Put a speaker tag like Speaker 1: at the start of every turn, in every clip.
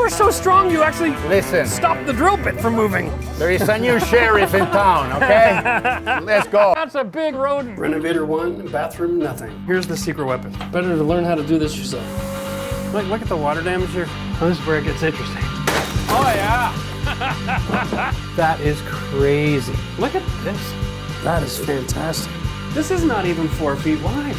Speaker 1: were so strong you actually
Speaker 2: Listen.
Speaker 1: stopped the drill bit from moving.
Speaker 2: There is a new sheriff in town, okay? Let's go.
Speaker 1: That's a big rodent.
Speaker 3: Renovator 1, bathroom, nothing.
Speaker 1: Here's the secret weapon.
Speaker 3: Better to learn how to do this yourself.
Speaker 1: Look at the water damage here. Oh, this is where it gets interesting. Oh yeah! That is crazy. Look at this.
Speaker 3: That is fantastic.
Speaker 1: This is not even 4 feet wide.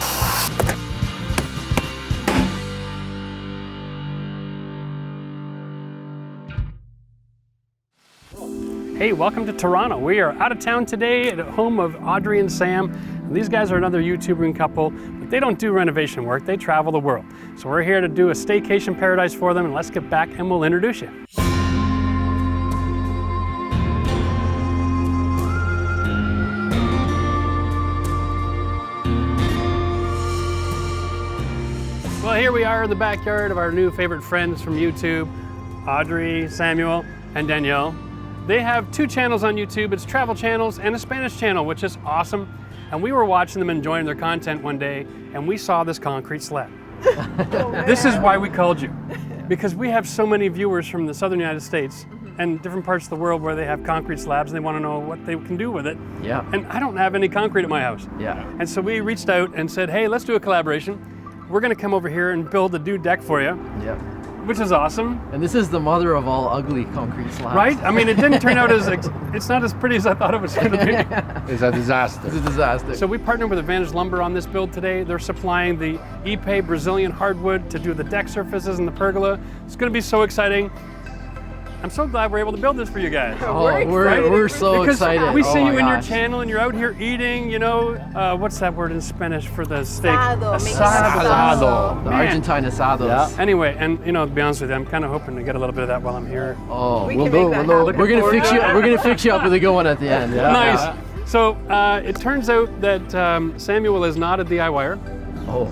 Speaker 1: Hey, welcome to Toronto. We are out of town today at the home of Audrey and Sam. And these guys are another YouTubing couple, but they don't do renovation work, they travel the world. So we're here to do a staycation paradise for them, and let's get back and we'll introduce you. Well, here we are in the backyard of our new favorite friends from YouTube, Audrey, Samuel, and Danielle. They have 2 channels on YouTube. It's travel channels and a Spanish channel, which is awesome. And we were watching them enjoying their content one day, and we saw this concrete slab. This is why we called you, because we have so many viewers from the southern United States and different parts of the world where they have concrete slabs and they want to know what they can do with it.
Speaker 4: Yeah.
Speaker 1: And I don't have any concrete at my house.
Speaker 4: Yeah.
Speaker 1: And so we reached out and said, hey, let's do a collaboration. We're going to come over here and build a new deck for you.
Speaker 4: Yep.
Speaker 1: Which is awesome.
Speaker 4: And this is the mother of all ugly concrete slabs.
Speaker 1: Right? I mean, it didn't turn out as, it's not as pretty as I thought it was going to be.
Speaker 2: It's a disaster.
Speaker 4: It's a disaster.
Speaker 1: So we partnered with Advantage Lumber on this build today. They're supplying the Ep Brazilian hardwood to do the deck surfaces and the pergola. It's going to be so exciting. I'm so glad we're able to build this for you guys.
Speaker 4: Oh, we're so
Speaker 1: because
Speaker 4: excited.
Speaker 1: We
Speaker 4: Oh
Speaker 1: see
Speaker 4: my
Speaker 1: you in your
Speaker 4: gosh.
Speaker 1: channel and you're out here eating, you know, what's that word in Spanish for the steak?
Speaker 5: Asado.
Speaker 2: Asado.
Speaker 4: The
Speaker 1: Man.
Speaker 4: Argentine asados.
Speaker 2: Yeah.
Speaker 1: Anyway, and you know, to be honest with you, I'm kind of hoping to get a little bit of that while I'm here.
Speaker 4: Oh,
Speaker 5: We
Speaker 4: we'll
Speaker 5: can
Speaker 4: do.
Speaker 5: make that
Speaker 4: We'll do.
Speaker 5: happen.
Speaker 4: We're gonna fix you. We're gonna fix you up with a good one at the end. Yeah.
Speaker 1: Nice. So it turns out that Samuel is not a DIYer.
Speaker 4: Oh,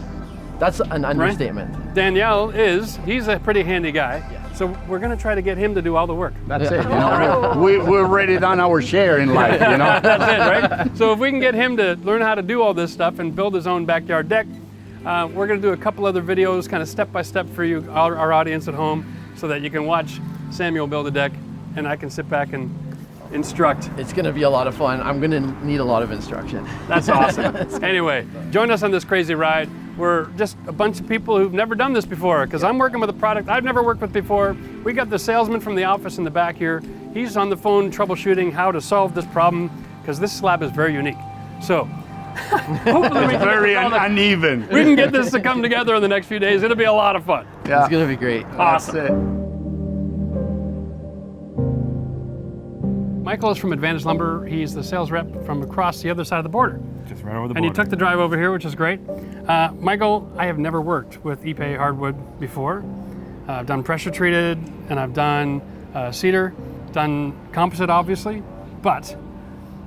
Speaker 4: that's an understatement.
Speaker 1: Danielle he's a pretty handy guy. So we're gonna try to get him to do all the work.
Speaker 2: That's it. You know, we've already done our share in life, you know?
Speaker 1: That's it, right? So if we can get him to learn how to do all this stuff and build his own backyard deck, we're gonna do a couple other videos, kind of step by step for you, our audience at home, so that you can watch Samuel build a deck and I can sit back and instruct.
Speaker 4: It's gonna be a lot of fun. I'm gonna need a lot of instruction.
Speaker 1: That's awesome. Anyway, join us on this crazy ride. We're just a bunch of people who've never done this before, because I'm working with a product I've never worked with before. We got the salesman from the office in the back here. He's on the phone troubleshooting how to solve this problem, because this slab is very unique. So, hopefully we can,
Speaker 2: Very uneven.
Speaker 1: we can get this to come together in the next few days. It'll be a lot of fun.
Speaker 2: Yeah.
Speaker 4: It's gonna be great.
Speaker 1: Awesome.
Speaker 2: That's it.
Speaker 1: Michael is from Advantage Lumber. He's the sales rep from across the other side of the border.
Speaker 6: Just right over the
Speaker 1: And
Speaker 6: border.
Speaker 1: you took the drive over here, which is great. Michael, I have never worked with Ep hardwood before. I've done pressure treated, and I've done cedar, done composite, obviously. But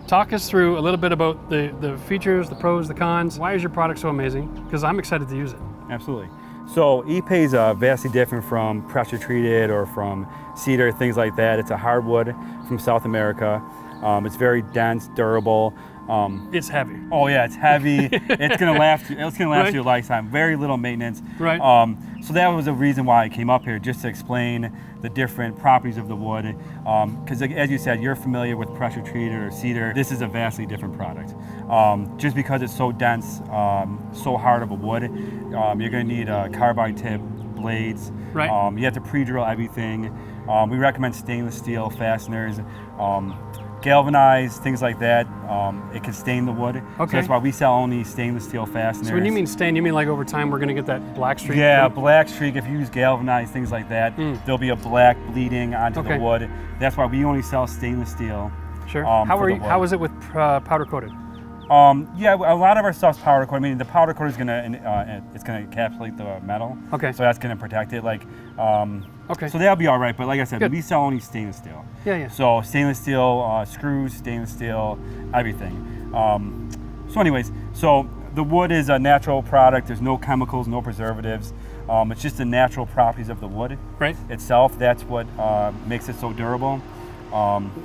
Speaker 1: talk us through a little bit about the features, the pros, the cons. Why is your product so amazing? Because I'm excited to use it.
Speaker 6: Absolutely. So Epay is vastly different from pressure treated or from cedar, things like that. It's a hardwood from South America. It's very dense, durable.
Speaker 1: It's heavy.
Speaker 6: Oh yeah, it's heavy. It's gonna last. It's gonna last
Speaker 1: Right.
Speaker 6: you a lifetime. Very little maintenance.
Speaker 1: Right.
Speaker 6: So that was the reason why I came up here, just to explain the different properties of the wood. Because as you said, you're familiar with pressure treated or cedar. This is a vastly different product. Just because it's so dense, so hard of a wood, you're gonna need carbide tip blades.
Speaker 1: Right.
Speaker 6: You have to pre-drill everything. We recommend stainless steel fasteners. Galvanized, things like that. It can stain the wood. So
Speaker 1: Okay.
Speaker 6: that's why we sell only stainless steel fasteners.
Speaker 1: So when you mean stain, you mean like over time we're going to get that black streak?
Speaker 6: Yeah, black streak. If you use galvanized, things like that, there'll be a black bleeding onto
Speaker 1: Okay.
Speaker 6: the wood. That's why we only sell stainless steel.
Speaker 1: Sure.
Speaker 6: for the wood.
Speaker 1: How is it with powder coated?
Speaker 6: Yeah, a lot of our stuff's powder coated. I mean, the powder coat is it's gonna encapsulate the metal.
Speaker 1: Okay.
Speaker 6: So that's gonna protect it.
Speaker 1: Okay.
Speaker 6: So that'll be all right. But like I said,
Speaker 1: Good.
Speaker 6: we sell only stainless steel.
Speaker 1: Yeah, yeah.
Speaker 6: So stainless steel screws, stainless steel, everything. So anyways, so the wood is a natural product. There's no chemicals, no preservatives. It's just the natural properties of the wood
Speaker 1: Right.
Speaker 6: itself. That's what makes it so durable.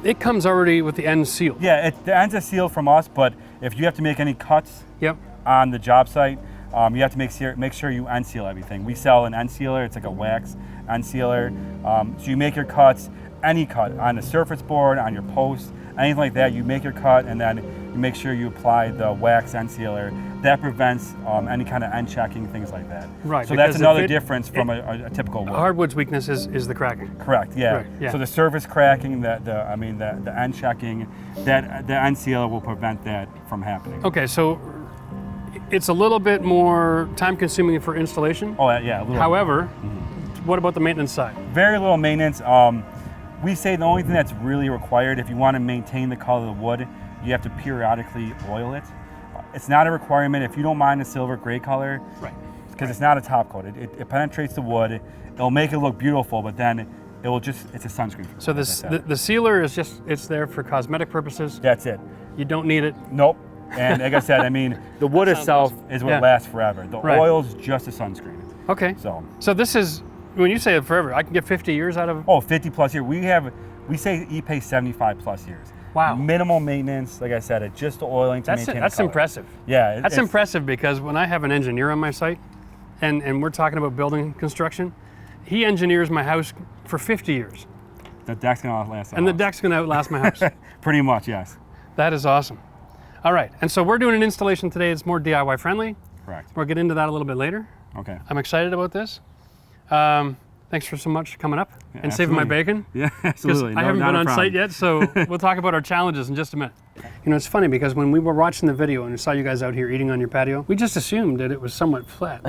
Speaker 1: It comes already with the end sealed.
Speaker 6: Yeah, the ends are sealed from us, but if you have to make any cuts
Speaker 1: Yep.
Speaker 6: on the job site, you have to make sure you unseal everything. We sell an unsealer. It's like a wax unsealer. So you make your cuts, any cut on the surface board, on your post, anything like that. You make your cut, and then you make sure you apply the wax unsealer. That prevents any kind of unchecking, things like that.
Speaker 1: Right.
Speaker 6: So that's another difference from a typical wood.
Speaker 1: Hardwood's weakness is the cracking.
Speaker 6: Correct. Yeah.
Speaker 1: Right, yeah.
Speaker 6: So the surface cracking, the unchecking, that the unsealer will prevent that from happening.
Speaker 1: Okay, so it's a little bit more time-consuming for installation.
Speaker 6: Oh yeah. A little
Speaker 1: However, what about the maintenance side?
Speaker 6: Very little maintenance. We say the only thing that's really required, if you want to maintain the color of the wood, you have to periodically oil it. It's not a requirement if you don't mind the silver gray color,
Speaker 1: Right.
Speaker 6: because it's not a top coat. It penetrates the wood. It'll make it look beautiful, but then it will it's a sunscreen.
Speaker 1: So the sealer is it's there for cosmetic purposes.
Speaker 6: That's it.
Speaker 1: You don't need it.
Speaker 6: Nope. And like I said, I mean, the wood itself is what
Speaker 1: Yeah.
Speaker 6: lasts forever. The
Speaker 1: Right.
Speaker 6: oil's just a sunscreen.
Speaker 1: Okay. So this is, when you say it forever, I can get 50 years out of.
Speaker 6: Oh, 50 plus years. We say ePay 75 plus years.
Speaker 1: Wow.
Speaker 6: Minimal maintenance, like I said, it's just the oiling to maintain the
Speaker 1: That's
Speaker 6: color.
Speaker 1: impressive.
Speaker 6: Yeah.
Speaker 1: That's impressive because when I have an engineer on my site, and we're talking about building construction, he engineers my house for 50 years.
Speaker 6: The deck's gonna outlast.
Speaker 1: And the deck's gonna outlast my house.
Speaker 6: Pretty much, yes.
Speaker 1: That is awesome. All right, and so we're doing an installation today. It's more DIY friendly.
Speaker 6: Correct.
Speaker 1: We'll get into that a little bit later.
Speaker 6: Okay.
Speaker 1: I'm excited about this. Thanks for so much coming up and saving my
Speaker 6: absolutely.
Speaker 1: bacon.
Speaker 6: Yeah,
Speaker 1: Because
Speaker 6: absolutely.
Speaker 1: I haven't been on site yet, so we'll talk about our challenges in just a minute. You know, it's funny because when we were watching the video and we saw you guys out here eating on your patio, we just assumed that it was somewhat flat.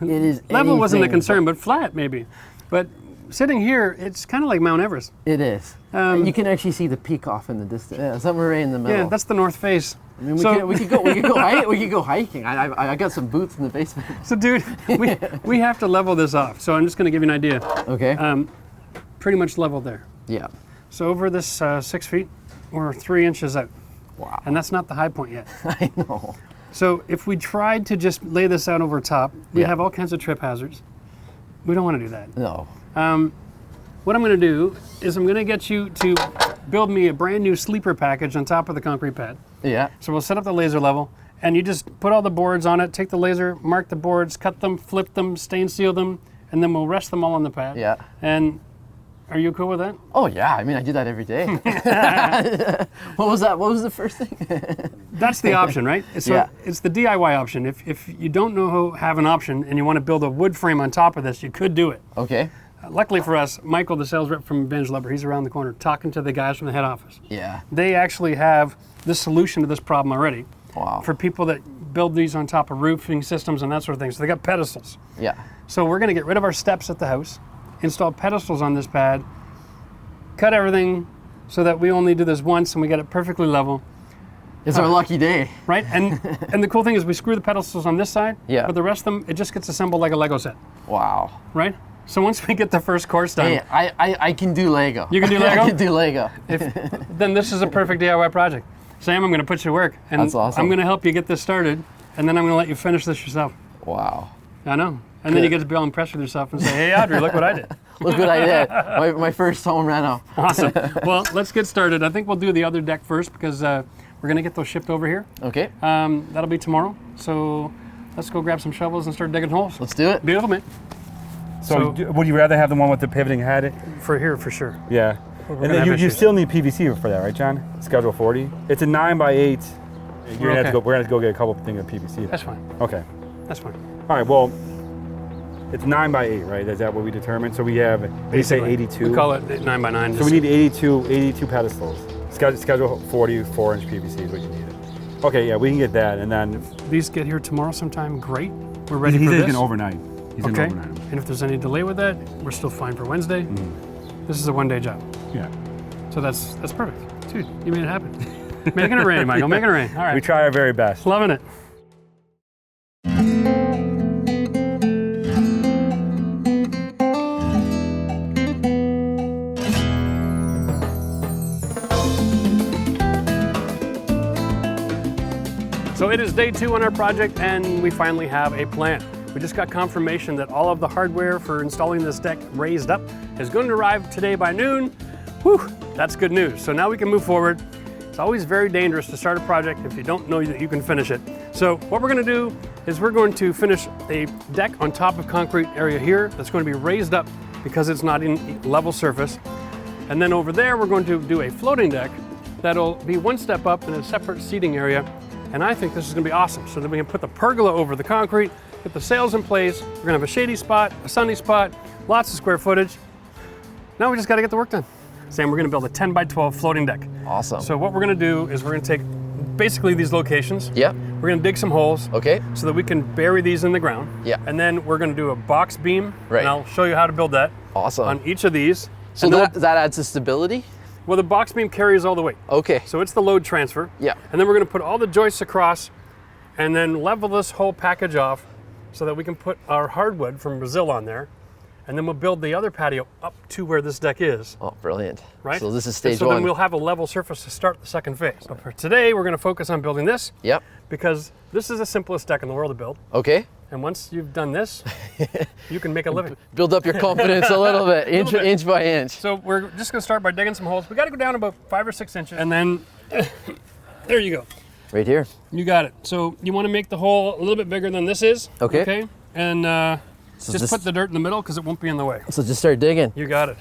Speaker 4: It is.
Speaker 1: Level wasn't a
Speaker 4: anything
Speaker 1: concern, but flat maybe. But sitting here, it's kind of like Mount Everest.
Speaker 4: It is. You can actually see the peak off in the distance. Yeah, somewhere right in the middle.
Speaker 1: Yeah, that's the North Face.
Speaker 4: I mean,
Speaker 1: So-
Speaker 4: we could go hiking. I got some boots in the basement.
Speaker 1: So dude, we have to level this off. So I'm just gonna give you an idea.
Speaker 4: Okay.
Speaker 1: Pretty much level there.
Speaker 4: Yeah.
Speaker 1: So over this 6 feet, we're 3 inches out.
Speaker 4: Wow.
Speaker 1: And that's not the high point yet.
Speaker 4: I know.
Speaker 1: So if we tried to just lay this out over top, we
Speaker 4: Yeah.
Speaker 1: have all kinds of trip hazards. We don't want to do that.
Speaker 4: No.
Speaker 1: What I'm going to do is I'm going to get you to build me a brand new sleeper package on top of the concrete pad.
Speaker 4: Yeah.
Speaker 1: So we'll set up the laser level, and you just put all the boards on it, take the laser, mark the boards, cut them, flip them, stain seal them, and then we'll rest them all on the pad.
Speaker 4: Yeah.
Speaker 1: And are you cool with that?
Speaker 4: Oh yeah. I mean, I do that every day. What was that? What was the first thing?
Speaker 1: That's the option, right? So
Speaker 4: Yeah.
Speaker 1: it's the DIY option. If you don't know have an option and you want to build a wood frame on top of this, you could do it.
Speaker 4: Okay.
Speaker 1: Luckily for us, Michael, the sales rep from Binge Lumber, he's around the corner talking to the guys from the head office.
Speaker 4: Yeah.
Speaker 1: They actually have the solution to this problem already
Speaker 4: Wow.
Speaker 1: for people that build these on top of roofing systems and that sort of thing. So they got pedestals.
Speaker 4: Yeah.
Speaker 1: So we're going to get rid of our steps at the house, install pedestals on this pad, cut everything so that we only do this once and we get it perfectly level.
Speaker 4: It's our lucky day.
Speaker 1: Right? And the cool thing is we screw the pedestals on this side,
Speaker 4: Yeah.
Speaker 1: but the rest of them, it just gets assembled like a Lego set,
Speaker 4: Wow.
Speaker 1: right? So once we get the first course done,
Speaker 4: Hey, I can do Lego.
Speaker 1: You can do Lego?
Speaker 4: I can do Lego.
Speaker 1: then this is a perfect DIY project. Sam, I'm going to put you to work, and
Speaker 4: That's awesome.
Speaker 1: I'm going to help you get this started, and then I'm going to let you finish this yourself.
Speaker 4: Wow.
Speaker 1: I know. And then you get to be all impressed with yourself and say, hey, Audrey, look what I did.
Speaker 4: Look what I did. My first home reno.
Speaker 1: Awesome. Well, let's get started. I think we'll do the other deck first because we're going to get those shipped over here.
Speaker 4: Okay.
Speaker 1: That'll be tomorrow. So let's go grab some shovels and start digging holes.
Speaker 4: Let's do it.
Speaker 1: Beautiful, man.
Speaker 6: So would you rather have the one with the pivoting head?
Speaker 1: For here, for sure.
Speaker 6: Yeah.
Speaker 1: gonna
Speaker 6: And then
Speaker 1: have
Speaker 6: you
Speaker 1: issues.
Speaker 6: still need PVC for that, right, John? Schedule 40. It's a 9x8. We're gonna have to go get a couple things of PVC.
Speaker 1: That's fine.
Speaker 6: Okay.
Speaker 1: That's fine.
Speaker 6: All right. Well, it's 9x8, right? Is that what we determined? So we have, they say
Speaker 1: Basically,
Speaker 6: 82.
Speaker 1: We call it 9x9.
Speaker 6: So we need 82 pedestals. Schedule 40 4-inch PVC is what you need. Okay, yeah, we can get that, and then
Speaker 1: These get here tomorrow sometime. Great. We're ready
Speaker 6: he's
Speaker 1: for this.
Speaker 6: in overnight. He's in
Speaker 1: Okay.
Speaker 6: overnight.
Speaker 1: And if there's any delay with that, we're still fine for Wednesday. This is a one-day job.
Speaker 6: Yeah.
Speaker 1: So that's perfect. Dude, you made it happen. Making it rain, Michael. Making it rain. All right.
Speaker 6: We try our very best.
Speaker 1: Loving it. So it is day 2 on our project, and we finally have a plan. We just got confirmation that all of the hardware for installing this deck raised up is going to arrive today by noon. Whew, that's good news. So now we can move forward. It's always very dangerous to start a project if you don't know that you can finish it. So what we're going to do is we're going to finish a deck on top of concrete area here that's going to be raised up because it's not in level surface. And then over there, we're going to do a floating deck that'll be one step up in a separate seating area. And I think this is gonna be awesome. So then we can put the pergola over the concrete, get the sails in place. We're gonna have a shady spot, a sunny spot, lots of square footage. Now we just gotta get the work done. Sam, we're gonna build a 10 by 12 floating deck.
Speaker 4: Awesome.
Speaker 1: So what we're gonna do is we're gonna take basically these locations.
Speaker 4: Yep.
Speaker 1: We're gonna dig some holes.
Speaker 4: Okay.
Speaker 1: So that we can bury these in the ground.
Speaker 4: Yeah.
Speaker 1: And then we're gonna do a box beam.
Speaker 4: Right.
Speaker 1: And I'll show you how to build that.
Speaker 4: Awesome.
Speaker 1: On each of these.
Speaker 4: So
Speaker 1: And
Speaker 4: that adds to stability?
Speaker 1: well, the box beam carries all the weight.
Speaker 4: Okay.
Speaker 1: So it's the load transfer.
Speaker 4: Yeah.
Speaker 1: And then we're gonna put all the joists across and then level this whole package off so that we can put our hardwood from Brazil on there. And then we'll build the other patio up to where this deck is.
Speaker 4: Oh, brilliant.
Speaker 1: Right?
Speaker 4: So this is
Speaker 1: And
Speaker 4: stage
Speaker 1: so
Speaker 4: one.
Speaker 1: then we'll have a level surface to start the second phase. So for today, we're gonna focus on building this
Speaker 4: Yep.
Speaker 1: because this is the simplest deck in the world to build.
Speaker 4: Okay.
Speaker 1: And once you've done this, you can make a living.
Speaker 4: Build up your confidence a little bit, inch by inch.
Speaker 1: So we're just gonna start by digging some holes. We gotta go down about 5 or 6 inches. And then, there you go.
Speaker 4: Right here.
Speaker 1: You got it. So you wanna make the hole a little bit bigger than this is.
Speaker 4: Okay.
Speaker 1: Okay. And just put the dirt in the middle because it won't be in the way.
Speaker 4: So just start digging.
Speaker 1: You got it.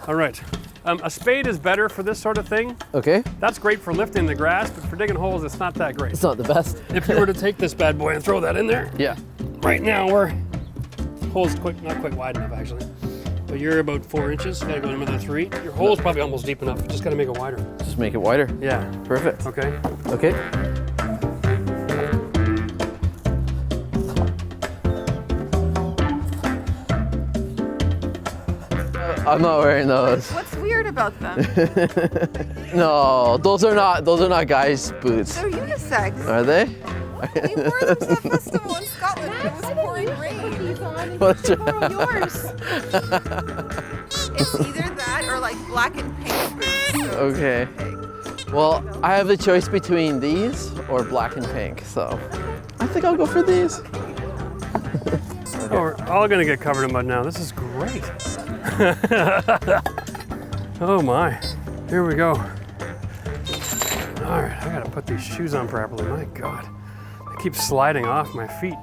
Speaker 1: All right. A spade is better for this sort of thing.
Speaker 4: Okay.
Speaker 1: That's great for lifting the grass, but for digging holes, it's not that great.
Speaker 4: It's not the best.
Speaker 1: If you were to take this bad boy and throw that in there,
Speaker 4: Yeah.
Speaker 1: right now hole's not quite wide enough actually. But you're about 4 inches, you gotta go another 3. Your hole's probably almost deep enough, just gotta make it wider.
Speaker 4: Just make it wider.
Speaker 1: Yeah.
Speaker 4: Perfect.
Speaker 1: Okay.
Speaker 4: Okay. I'm not wearing those.
Speaker 5: What's weird about them?
Speaker 4: No, those are not guys' boots.
Speaker 5: They're unisex.
Speaker 4: Are they?
Speaker 5: We wore them to a festival in Scotland when it was pouring rain.
Speaker 4: What's
Speaker 5: Borrow yours. It's either that or like black and pink boots. So
Speaker 4: Okay. Well, I have the choice between these or black and pink, so I think I'll go for these.
Speaker 1: Oh, we're all gonna get covered in mud now. This is great. Oh my. Here we go. All right, I gotta put these shoes on properly. My God. They keep sliding off my feet.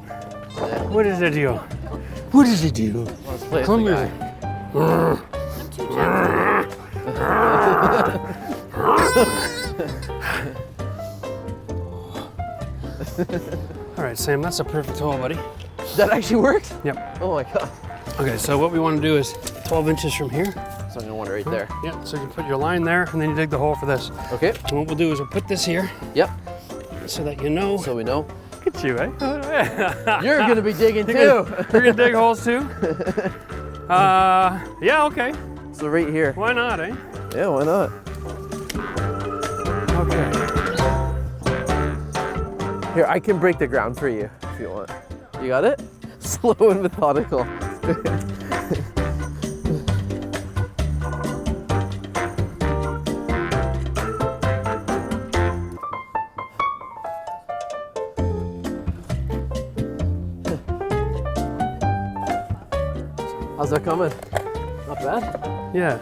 Speaker 1: What does it do? What does it do?
Speaker 4: Let's play
Speaker 1: Come
Speaker 4: the
Speaker 1: here.
Speaker 4: guy.
Speaker 1: All right, Sam, that's a perfect hole, buddy.
Speaker 4: That actually worked?
Speaker 1: Yep.
Speaker 4: Oh my God.
Speaker 1: Okay, so what we want to do is 12 inches from here.
Speaker 4: So I'm gonna want it right there.
Speaker 1: Yeah, so you put your line there, and then you dig the hole for this.
Speaker 4: Okay.
Speaker 1: And what we'll do is we'll put this here
Speaker 4: Yep.
Speaker 1: so that you know.
Speaker 4: So we know.
Speaker 1: Look at you, eh?
Speaker 4: You're gonna be digging too.
Speaker 1: You're gonna dig holes too? Yeah, okay.
Speaker 4: So right here.
Speaker 1: Why not, eh?
Speaker 4: Yeah, why not?
Speaker 1: Okay.
Speaker 4: Here, I can break the ground for you if you want. You got it? Slow and methodical. How's that coming? Not bad?
Speaker 1: Yeah.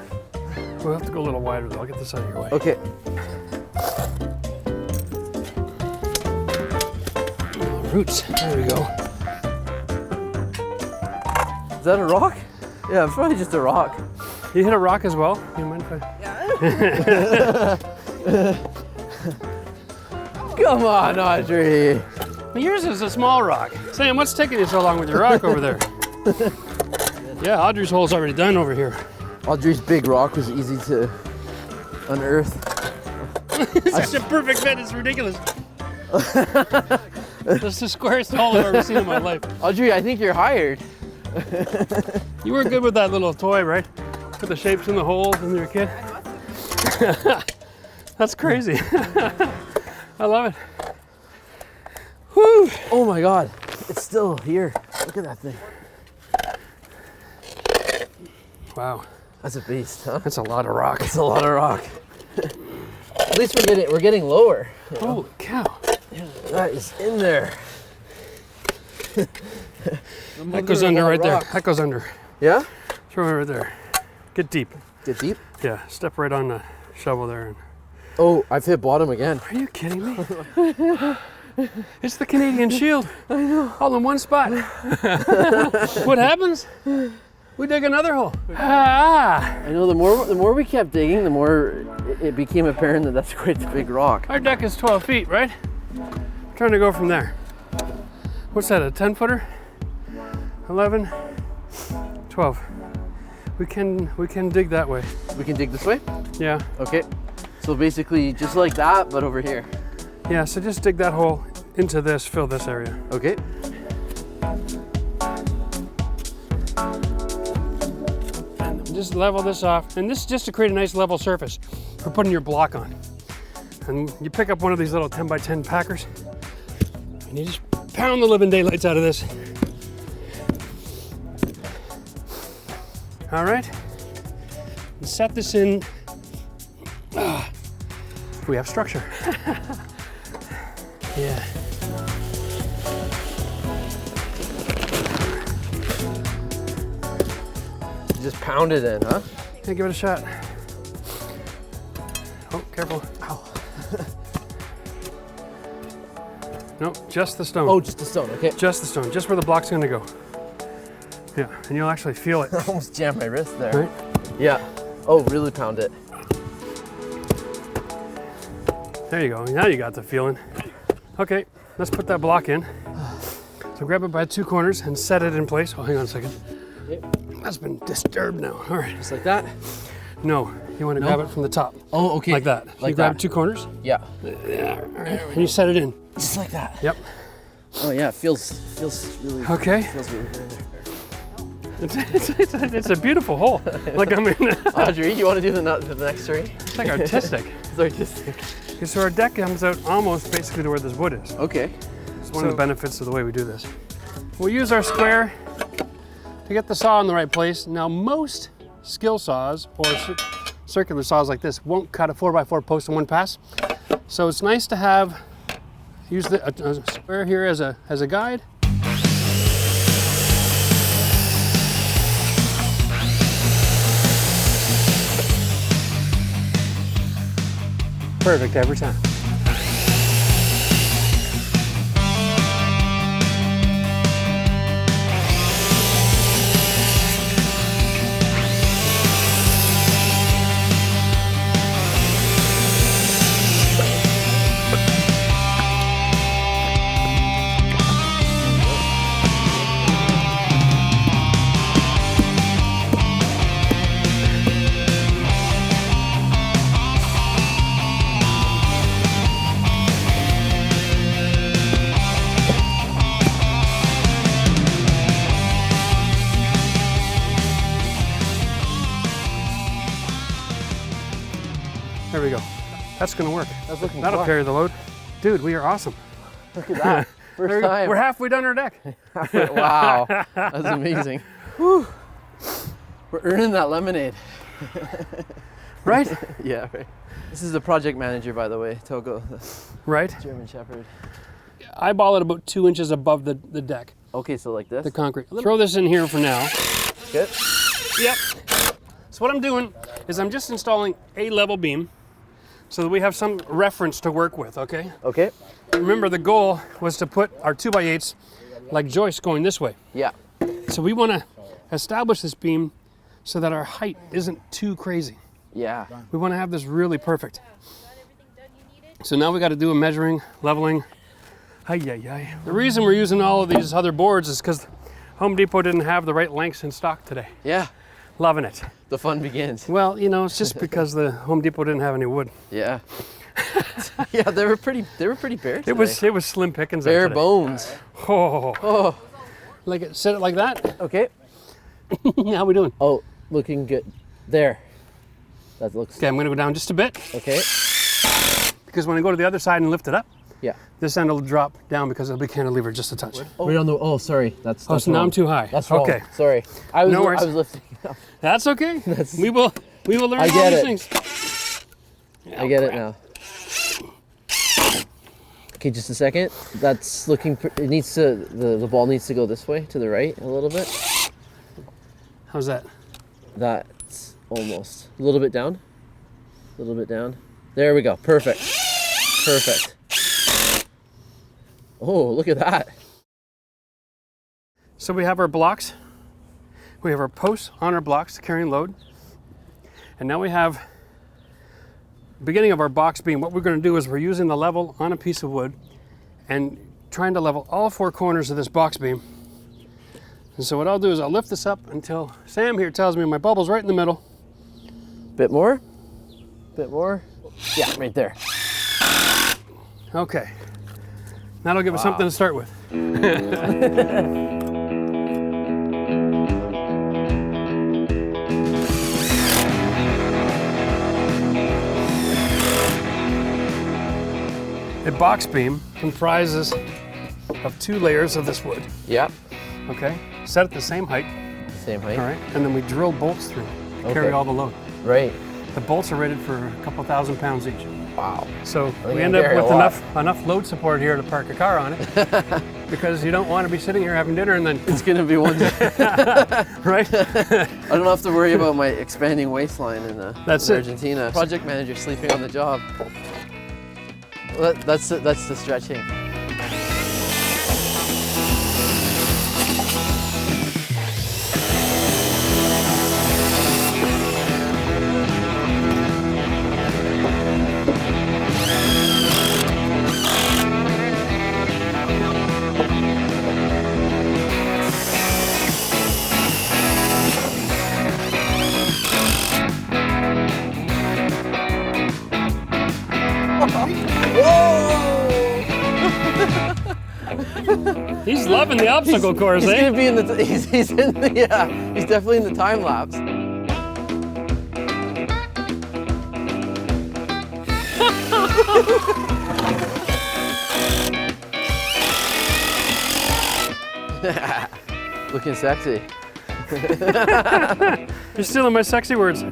Speaker 1: We'll have to go a little wider though. I'll get this out of your way.
Speaker 4: Okay.
Speaker 1: Roots. There we go.
Speaker 4: Is that a rock? Yeah, it's probably just a rock.
Speaker 1: You hit a rock as well? You mind if I...
Speaker 4: Come on, Audrey.
Speaker 1: Yours is a small rock. Sam, what's taking you so long with your rock over there? Yeah, Audrey's hole's already done over here.
Speaker 4: Audrey's big rock was easy to unearth.
Speaker 1: Such a perfect fit, it's ridiculous. That's the squarest hole I've ever seen in my life.
Speaker 4: Audrey, I think you're hired.
Speaker 1: You were good with that little toy, right? Put the shapes in the holes when you were a kid. That's crazy. I love it. Whew.
Speaker 4: Oh my God, it's still here. Look at that thing.
Speaker 1: Wow,
Speaker 4: That's a beast, huh?
Speaker 1: that's a lot of rock.
Speaker 4: It's a lot of rock. At least we're getting lower.
Speaker 1: Holy cow.
Speaker 4: That is in there.
Speaker 1: That goes under right there. That goes under.
Speaker 4: Yeah?
Speaker 1: Throw it right there. Get deep.
Speaker 4: Get deep.
Speaker 1: Yeah, step right on the shovel there. And
Speaker 4: Oh, I've hit bottom again.
Speaker 1: Are you kidding me? It's the Canadian Shield. I know. All in one spot. What happens? We dig another hole. Ah!
Speaker 4: I know the more we kept digging, the more it became apparent that that's quite a big rock.
Speaker 1: Our deck is 12 feet, right? I'm trying to go from there. What's that, a 10 footer? 11, 12. We can dig that way.
Speaker 4: We can dig this way?
Speaker 1: Yeah.
Speaker 4: Okay. So basically just like that, but over here.
Speaker 1: Yeah, so just dig that hole into this, fill this area.
Speaker 4: Okay.
Speaker 1: And just level this off. And this is just to create a nice level surface for putting your block on. And you pick up one of these little 10 by 10 packers and you just pound the living daylights out of this. All right, and set this in. We have structure. Yeah.
Speaker 4: Just pound it in, huh?
Speaker 1: Hey, give it a shot. Oh, careful.
Speaker 4: Ow.
Speaker 1: Nope, just the stone.
Speaker 4: Oh, just the stone, okay.
Speaker 1: Just the stone, just where the block's gonna go. Yeah, and you'll actually feel it.
Speaker 4: I almost jammed my wrist there.
Speaker 1: Right?
Speaker 4: Yeah. Oh, really pound it.
Speaker 1: There you go, now you got the feeling. Okay, let's put that block in. So grab it by 2 corners and set it in place. Oh, hang on a second.
Speaker 4: Okay.
Speaker 1: That's been disturbed now. All right.
Speaker 4: Just like that?
Speaker 1: No, you want to grab it from the top.
Speaker 4: Oh, okay.
Speaker 1: Like that.
Speaker 4: Like
Speaker 1: you grab
Speaker 4: that.
Speaker 1: 2 corners.
Speaker 4: Yeah.
Speaker 1: Yeah. All right. And you set it in.
Speaker 4: Just like that.
Speaker 1: Yep.
Speaker 4: Oh yeah, it feels really
Speaker 1: Okay.
Speaker 4: Feels really good.
Speaker 1: It's a beautiful hole. Like I'm in.
Speaker 4: Audrey, you want to do the next tree?
Speaker 1: It's like artistic.
Speaker 4: It's artistic.
Speaker 1: Okay, so our deck comes out almost basically to where this wood is.
Speaker 4: Okay.
Speaker 1: It's one of the benefits of the way we do this. We'll use our square to get the saw in the right place. Now most skill saws or circular saws like this won't cut a 4x4 post in one pass. So it's nice to have, use a square here as a guide. Perfect every time. There we go. That's gonna work.
Speaker 4: That's looking
Speaker 1: That'll
Speaker 4: fun.
Speaker 1: carry the load. Dude, we are awesome.
Speaker 4: Look at that. First time.
Speaker 1: We're halfway done our deck.
Speaker 4: Wow. That's amazing. Whew. We're earning that lemonade.
Speaker 1: Right?
Speaker 4: Yeah, right. This is the project manager, by the way, Togo, the
Speaker 1: Right?
Speaker 4: German Shepherd.
Speaker 1: Eyeball it about 2 inches above the deck,
Speaker 4: Okay, so like this?
Speaker 1: the concrete. Throw this in here for now.
Speaker 4: Good.
Speaker 1: Yep. So what I'm doing is I'm just installing a level beam so that we have some reference to work with, okay?
Speaker 4: Okay.
Speaker 1: Remember the goal was to put our 2x8s like joists going this way.
Speaker 4: Yeah.
Speaker 1: So we want to establish this beam so that our height isn't too crazy.
Speaker 4: Yeah.
Speaker 1: We want to have this really perfect. So now we got to do a measuring, leveling. Ay. The reason we're using all of these other boards is because Home Depot didn't have the right lengths in stock today.
Speaker 4: Yeah.
Speaker 1: Loving it.
Speaker 4: The fun begins.
Speaker 1: Well, you know, it's just because the Home Depot didn't have any wood.
Speaker 4: Yeah. Yeah, they were pretty bare today.
Speaker 1: It was slim pickings.
Speaker 4: bare
Speaker 1: today.
Speaker 4: bones.
Speaker 1: Oh,
Speaker 4: Oh.
Speaker 1: like it, set it like that.
Speaker 4: Okay.
Speaker 1: How we doing?
Speaker 4: Oh, looking good. There. That looks
Speaker 1: Okay, I'm gonna go down just a bit
Speaker 4: okay.
Speaker 1: because when I go to the other side and lift it up,
Speaker 4: Yeah.
Speaker 1: this end will drop down because it'll be cantilevered just a touch.
Speaker 4: Right on the. Oh, sorry. That's.
Speaker 1: Oh, so now
Speaker 4: wrong.
Speaker 1: I'm too high.
Speaker 4: That's wrong.
Speaker 1: Okay.
Speaker 4: Sorry. I was.
Speaker 1: No worries.
Speaker 4: I was lifting. It up.
Speaker 1: That's okay. We will learn
Speaker 4: I
Speaker 1: all
Speaker 4: get
Speaker 1: these
Speaker 4: it.
Speaker 1: things.
Speaker 4: I get it now. Okay, just a second. That's looking. It needs to. The ball needs to go this way to the right a little bit.
Speaker 1: How's that?
Speaker 4: That's almost a little bit down. A little bit down. There we go. Perfect. Perfect. Oh, look at that.
Speaker 1: So we have our blocks. We have our posts on our blocks carrying load. And now we have beginning of our box beam. What we're going to do is we're using the level on a piece of wood and trying to level all 4 corners of this box beam. And so what I'll do is I'll lift this up until Sam here tells me my bubble's right in the middle.
Speaker 4: Bit more? Bit more? Yeah, right there.
Speaker 1: Okay. That'll give us something to start with. A box beam comprises of 2 layers of this wood.
Speaker 4: Yep.
Speaker 1: Okay, set at the same height.
Speaker 4: Same height.
Speaker 1: All right, and then we drill bolts through,
Speaker 4: Okay.
Speaker 1: carry all the load.
Speaker 4: Right.
Speaker 1: The bolts are rated for a couple thousand pounds each.
Speaker 4: Wow.
Speaker 1: So
Speaker 4: Well,
Speaker 1: we
Speaker 4: you
Speaker 1: end up
Speaker 4: carry a
Speaker 1: with
Speaker 4: lot.
Speaker 1: enough load support here to park a car on it, because you don't want to be sitting here having dinner and then,
Speaker 4: It's gonna be one.
Speaker 1: right?
Speaker 4: I don't have to worry about my expanding waistline in,
Speaker 1: That's
Speaker 4: in
Speaker 1: it.
Speaker 4: Argentina. Project manager sleeping on the job. Well, that's the stretching.
Speaker 1: He's loving the obstacle course,
Speaker 4: He's
Speaker 1: eh?
Speaker 4: gonna be in the. He's in the. Yeah. He's definitely in the time lapse. Looking sexy.
Speaker 1: You're stealing my sexy words.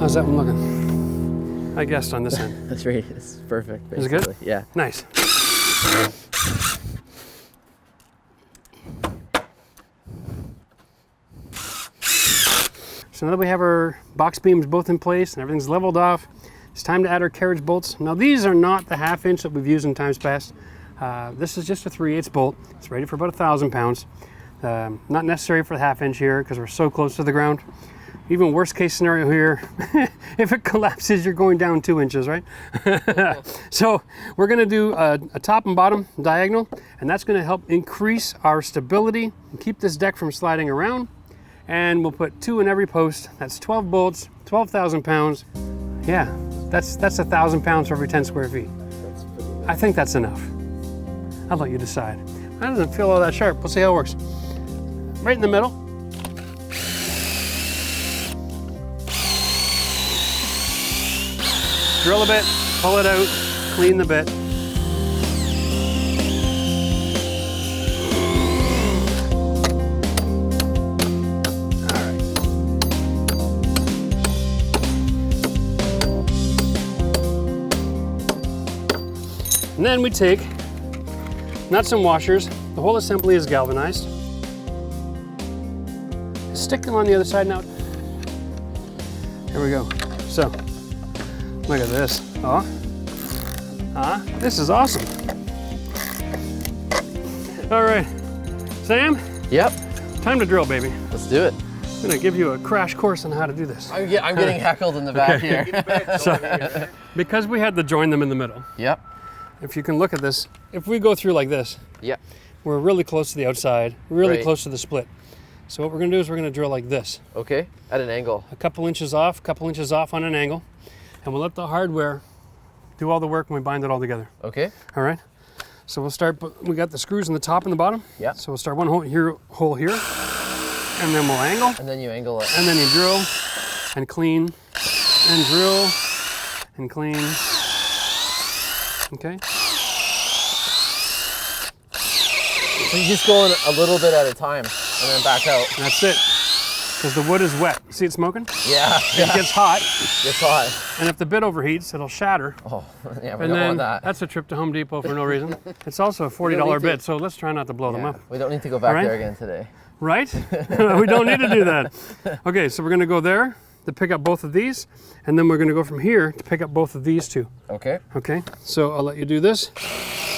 Speaker 1: How's that one looking? I guessed on this end.
Speaker 4: That's right. It's perfect.
Speaker 1: Is it good?
Speaker 4: basically. Yeah.
Speaker 1: Nice. So now that we have our box beams both in place and everything's leveled off, it's time to add our carriage bolts. Now these are not the 1/2 inch that we've used in times past. This is just a 3/8 bolt. It's rated for about 1,000 pounds. Not necessary for the 1/2 inch here because we're so close to the ground. Even worst case scenario here, if it collapses, you're going down 2 inches, right? So we're gonna do a top and bottom diagonal, and that's gonna help increase our stability and keep this deck from sliding around. And we'll put 2 in every post. That's 12 bolts, 12,000 pounds. Yeah, that's 1,000 pounds for every 10 square feet. I think that's enough. I'll let you decide. That doesn't feel all that sharp. We'll see how it works. Right in the middle. Drill a bit, pull it out, clean the bit. And then we take nuts and washers. The whole assembly is galvanized. Stick them on the other side now. Here we go. So, look at this. Oh, this is awesome. All right, Sam,
Speaker 4: Yep.
Speaker 1: time to drill, baby.
Speaker 4: Let's do it.
Speaker 1: I'm gonna give you a crash course on how to do this.
Speaker 4: I'm getting heckled in the back here.
Speaker 1: Because we had to join them in the middle.
Speaker 4: Yep.
Speaker 1: If you can look at this, if we go through like this,
Speaker 4: Yep.
Speaker 1: we're really close to the outside, really
Speaker 4: Right.
Speaker 1: close to the split. So what we're gonna do is we're gonna drill like this.
Speaker 4: Okay. At an angle.
Speaker 1: A couple inches off on an angle, and we'll let the hardware do all the work when we bind it all together.
Speaker 4: Okay.
Speaker 1: All right? So we'll start, we got the screws in the top and the bottom.
Speaker 4: Yeah.
Speaker 1: So we'll start one hole here, and then we'll angle,
Speaker 4: And then you angle it.
Speaker 1: and then you drill, and clean, and drill, and clean. Okay?
Speaker 4: So you just go in a little bit at a time and then back out.
Speaker 1: That's it. because the wood is wet. You see it smoking?
Speaker 4: Yeah.
Speaker 1: It gets hot,
Speaker 4: It's hot.
Speaker 1: and if the bit overheats, it'll shatter.
Speaker 4: Oh, yeah, we
Speaker 1: And
Speaker 4: don't
Speaker 1: then
Speaker 4: want that.
Speaker 1: that's a trip to Home Depot for no reason. It's also a $40 bit, so let's try not to blow them
Speaker 4: Yeah,
Speaker 1: up.
Speaker 4: we don't need to go back
Speaker 1: All right.
Speaker 4: there again today.
Speaker 1: Right? We don't need to do that. Okay, so we're gonna go there to pick up both of these, and then we're gonna go from here to pick up both of these two.
Speaker 4: Okay.
Speaker 1: Okay, so I'll let you do this.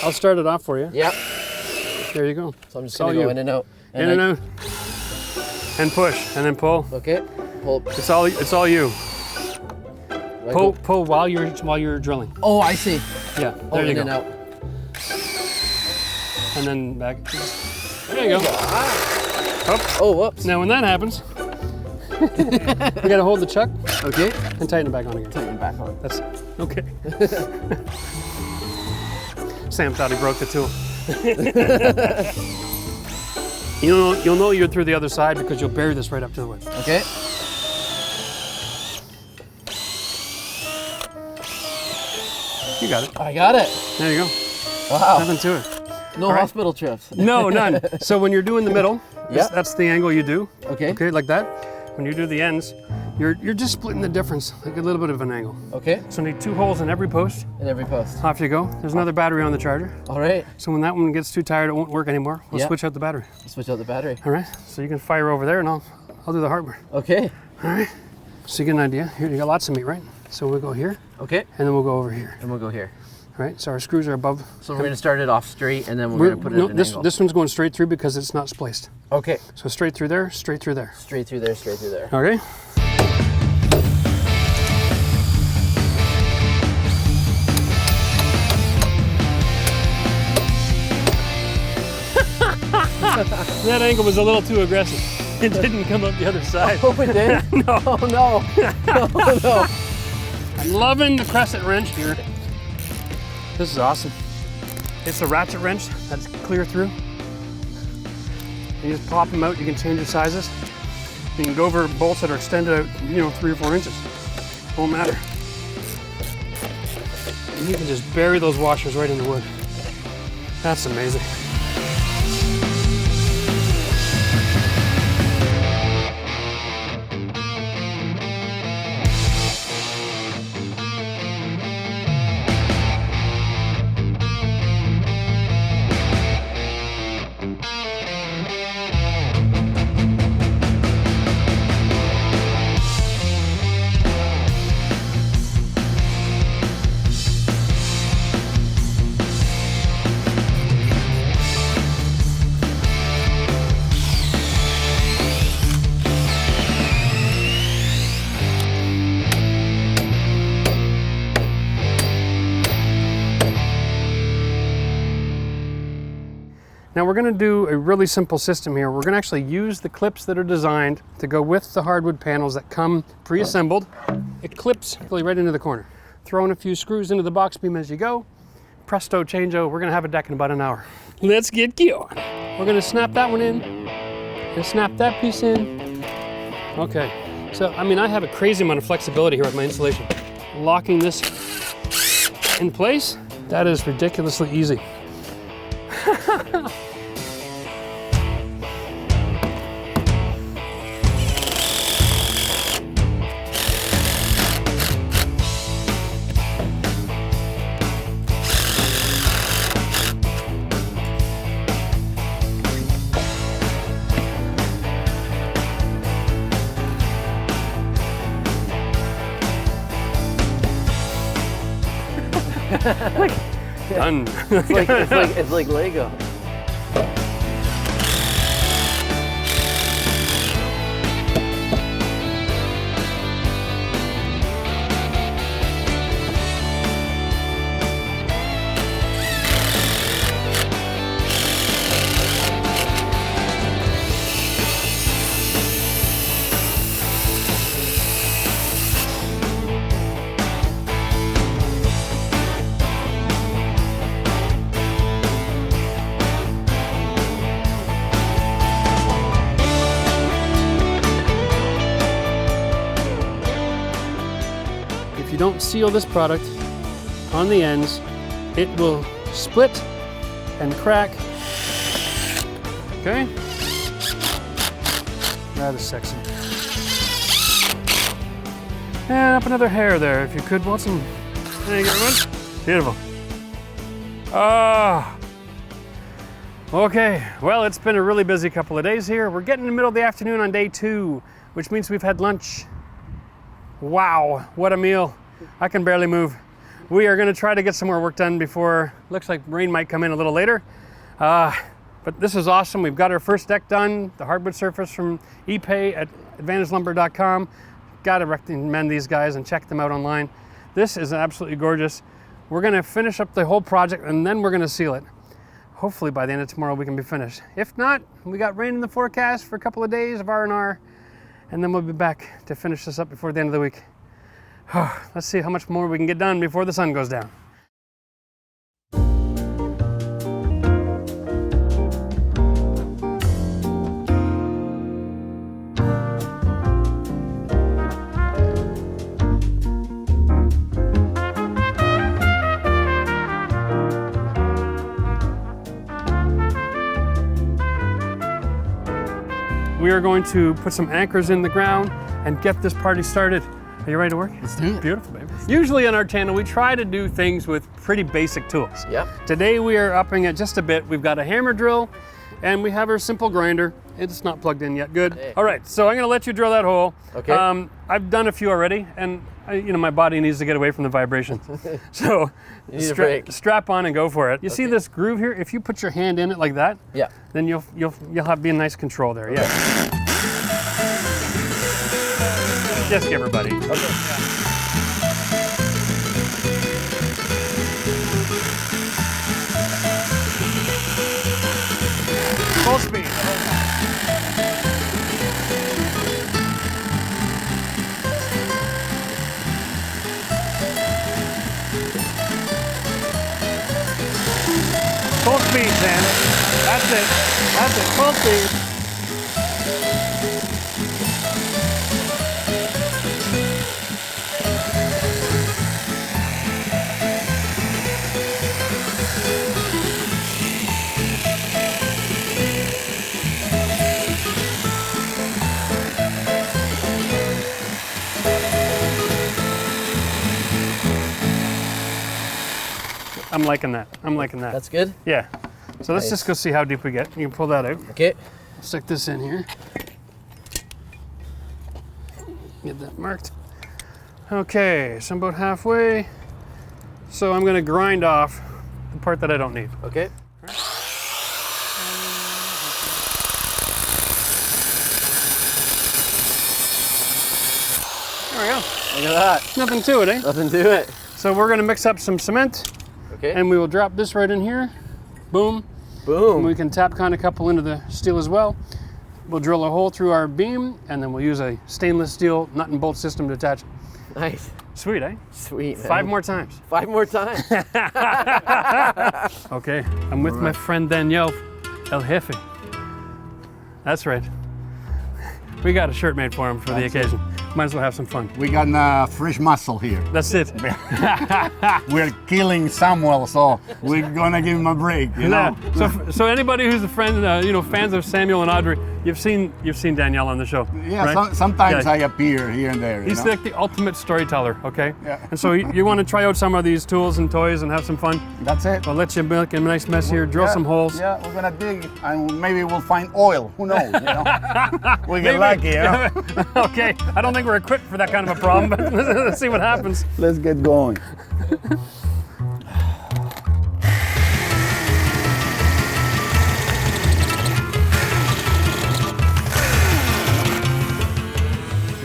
Speaker 1: I'll start it off for you.
Speaker 4: Yep.
Speaker 1: There you go.
Speaker 4: So I'm just
Speaker 1: It's all
Speaker 4: gonna go
Speaker 1: you.
Speaker 4: in and out.
Speaker 1: In and out. And push, and then pull.
Speaker 4: Okay. Pull.
Speaker 1: It's all you.
Speaker 4: Let
Speaker 1: Pull,
Speaker 4: go.
Speaker 1: pull while you're drilling.
Speaker 4: Oh, I see.
Speaker 1: Yeah,
Speaker 4: Oh,
Speaker 1: there you
Speaker 4: in
Speaker 1: go.
Speaker 4: and out.
Speaker 1: And then back. There you go.
Speaker 4: Oh, whoops.
Speaker 1: Now when that happens, we gotta hold the chuck
Speaker 4: Okay.
Speaker 1: and tighten it back on again.
Speaker 4: Tighten back on.
Speaker 1: That's okay. Sam thought he broke the tool. You'll know you're through the other side because you'll bury this right up to the wood.
Speaker 4: Okay.
Speaker 1: You got it.
Speaker 4: I got it.
Speaker 1: There you go.
Speaker 4: Wow.
Speaker 1: Nothing to it.
Speaker 4: No
Speaker 1: right.
Speaker 4: hospital trips.
Speaker 1: No, none. So when you're doing the middle,
Speaker 4: Yeah.
Speaker 1: that's the angle you do.
Speaker 4: Okay.
Speaker 1: Okay, like that. When you do the ends, you're just splitting the difference, like a little bit of an angle.
Speaker 4: Okay.
Speaker 1: So need 2 holes in every post.
Speaker 4: In every post.
Speaker 1: Off you go. There's another battery on the charger.
Speaker 4: All right.
Speaker 1: So when that one gets too tired, it won't work anymore. We'll
Speaker 4: Yeah.
Speaker 1: switch out the battery.
Speaker 4: Switch out the battery.
Speaker 1: All right. So you can fire over there, and I'll do the hardware.
Speaker 4: Okay.
Speaker 1: All right. So you get an idea. Here you got lots of meat, right? So we'll go here,
Speaker 4: Okay.
Speaker 1: and then we'll go over here.
Speaker 4: And we'll go here.
Speaker 1: All right. So our screws are above.
Speaker 4: So we're gonna start it off straight, and then we're gonna put it
Speaker 1: no,
Speaker 4: at an
Speaker 1: this
Speaker 4: angle.
Speaker 1: this one's going straight through because it's not spliced.
Speaker 4: Okay.
Speaker 1: So straight through there, straight through there.
Speaker 4: Straight through there. Straight through there.
Speaker 1: Okay. That angle was a little too aggressive. It didn't come up the other side.
Speaker 4: Oh, it did?
Speaker 1: No.
Speaker 4: Oh no. Oh no.
Speaker 1: I'm loving the crescent wrench here. This is awesome. It's a ratchet wrench that's clear through. You just pop them out, you can change your sizes. You can go over bolts that are extended out, 3 or 4 inches. Won't matter. And you can just bury those washers right in the wood. That's amazing. Now we're going to do a really simple system here. We're going to actually use the clips that are designed to go with the hardwood panels that come pre-assembled. It clips really right into the corner. Throw in a few screws into the box beam as you go. Presto, changeo, we're going to have a deck in about an hour. Let's get going. We're going to snap that one in and snap that piece in. Okay, so I have a crazy amount of flexibility here with my installation. Locking this in place, that is ridiculously easy. Done.
Speaker 4: It's like Lego.
Speaker 1: If you don't seal this product on the ends, it will split and crack. Okay? That is sexy. And up another hair there, if you could, Watson. There you go, one. Beautiful. Ah. Okay, well, it's been a really busy couple of days here. We're getting in the middle of the afternoon on day 2, which means we've had lunch. Wow, what a meal. I can barely move. We are gonna try to get some more work done before, looks like rain might come in a little later. But this is awesome. We've got our first deck done, the hardwood surface from Ep at advantagelumber.com. Gotta recommend these guys and check them out online. This is absolutely gorgeous. We're gonna finish up the whole project and then we're gonna seal it. Hopefully by the end of tomorrow we can be finished. If not, we got rain in the forecast for a couple of days of R&R, and then we'll be back to finish this up before the end of the week. Let's see how much more we can get done before the sun goes down. We are going to put some anchors in the ground and get this party started. Are you ready to work?
Speaker 4: Let's do it.
Speaker 1: Beautiful, baby. Usually on our channel, we try to do things with pretty basic tools.
Speaker 4: Yep.
Speaker 1: Today we are upping it just a bit. We've got a hammer drill and we have our simple grinder. It's not plugged in yet, good.
Speaker 4: Hey.
Speaker 1: All right, so I'm gonna let you drill that hole.
Speaker 4: Okay.
Speaker 1: I've done a few already and my body needs to get away from the vibrations. So
Speaker 4: You need a break.
Speaker 1: strap on and go for it. You see this groove here? If you put your hand in it like that,
Speaker 4: Yeah.
Speaker 1: then you'll be in nice control there. Yeah. Just give her, buddy.
Speaker 4: Okay.
Speaker 1: Full speed. Full speed, Sam. That's it. That's it. Full speed. I'm liking that. I'm liking that.
Speaker 4: That's good?
Speaker 1: Yeah. So let's
Speaker 4: Nice.
Speaker 1: just go see how deep we get. You can pull that out.
Speaker 4: Okay.
Speaker 1: Stick this in here. Get that marked. Okay, so I'm about halfway. So I'm gonna grind off the part that I don't need.
Speaker 4: Okay.
Speaker 1: There we go.
Speaker 4: Look at that.
Speaker 1: Nothing to it, eh?
Speaker 4: Nothing to it.
Speaker 1: So we're gonna mix up some cement
Speaker 4: Okay.
Speaker 1: and we will drop this right in here. Boom.
Speaker 4: boom.
Speaker 1: And we can tap con a couple into the steel as well. We'll drill a hole through our beam and then we'll use a stainless steel nut and bolt system to attach it.
Speaker 4: Nice.
Speaker 1: Sweet, eh?
Speaker 4: Sweet, man.
Speaker 1: 5 more times.
Speaker 4: 5 more times.
Speaker 1: Okay, I'm with my friend Danielle, El Jefe. That's right. We got a shirt made for him for the occasion. Might as well have some fun.
Speaker 2: We got fresh muscle here.
Speaker 1: That's it.
Speaker 2: We're killing Samuel, so we're gonna give him a break, you know?
Speaker 1: So anybody who's a friend, fans of Samuel and Audrey, you've seen Danielle on the show.
Speaker 2: Yeah,
Speaker 1: right?
Speaker 2: sometimes
Speaker 1: Yeah.
Speaker 2: I appear here and there.
Speaker 1: He's like the ultimate storyteller, okay?
Speaker 2: Yeah.
Speaker 1: And so you want to try out some of these tools and toys and have some fun?
Speaker 2: That's it.
Speaker 1: I'll let you make a nice mess here, drill some holes.
Speaker 2: Yeah, we're gonna dig and maybe we'll find oil. Who knows, you know? We get
Speaker 1: Maybe.
Speaker 2: lucky, yeah?
Speaker 1: Okay, I don't think we're equipped for that kind of a problem, but let's see what happens.
Speaker 2: Let's get going.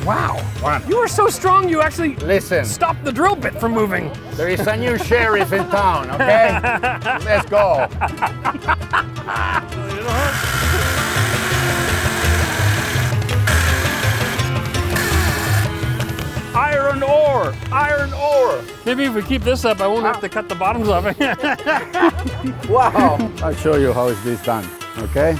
Speaker 1: Wow. You are so strong, you actually
Speaker 2: Listen,
Speaker 1: stopped the drill bit from moving.
Speaker 2: there is a new sheriff in town, okay? Let's go.
Speaker 1: Iron ore, iron ore. Maybe if we keep this up, I won't have to cut the bottoms off it.
Speaker 2: Wow. I'll show you how is this done, okay?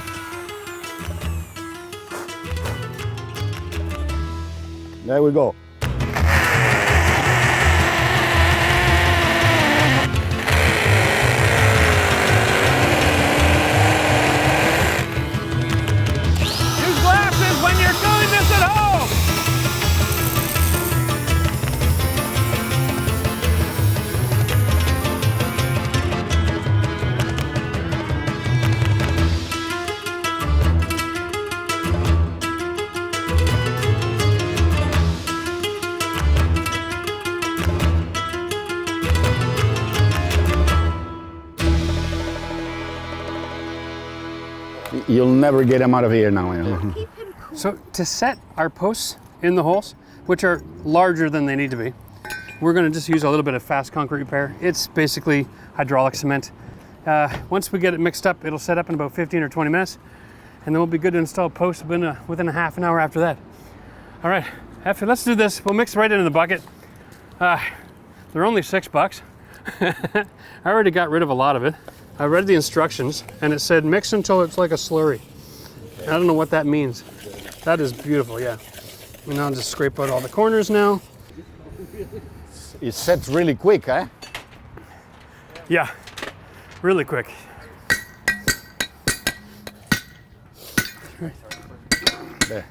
Speaker 2: There we go.
Speaker 1: Use glasses when you're doing this at home.
Speaker 2: You'll never get them out of here now.
Speaker 1: So to set our posts in the holes, which are larger than they need to be, we're going to just use a little bit of fast concrete repair. It's basically hydraulic cement. Once we get it mixed up, it'll set up in about 15 or 20 minutes, and then we'll be good to install posts within a half an hour after that. All right, let's do this. We'll mix right into the bucket. They're only $6. I already got rid of a lot of it. I read the instructions, and it said mix until it's like a slurry. I don't know what that means. That is beautiful, yeah. And I'll just scrape out all the corners now.
Speaker 2: It sets really quick, eh?
Speaker 1: Yeah, really quick.
Speaker 2: There.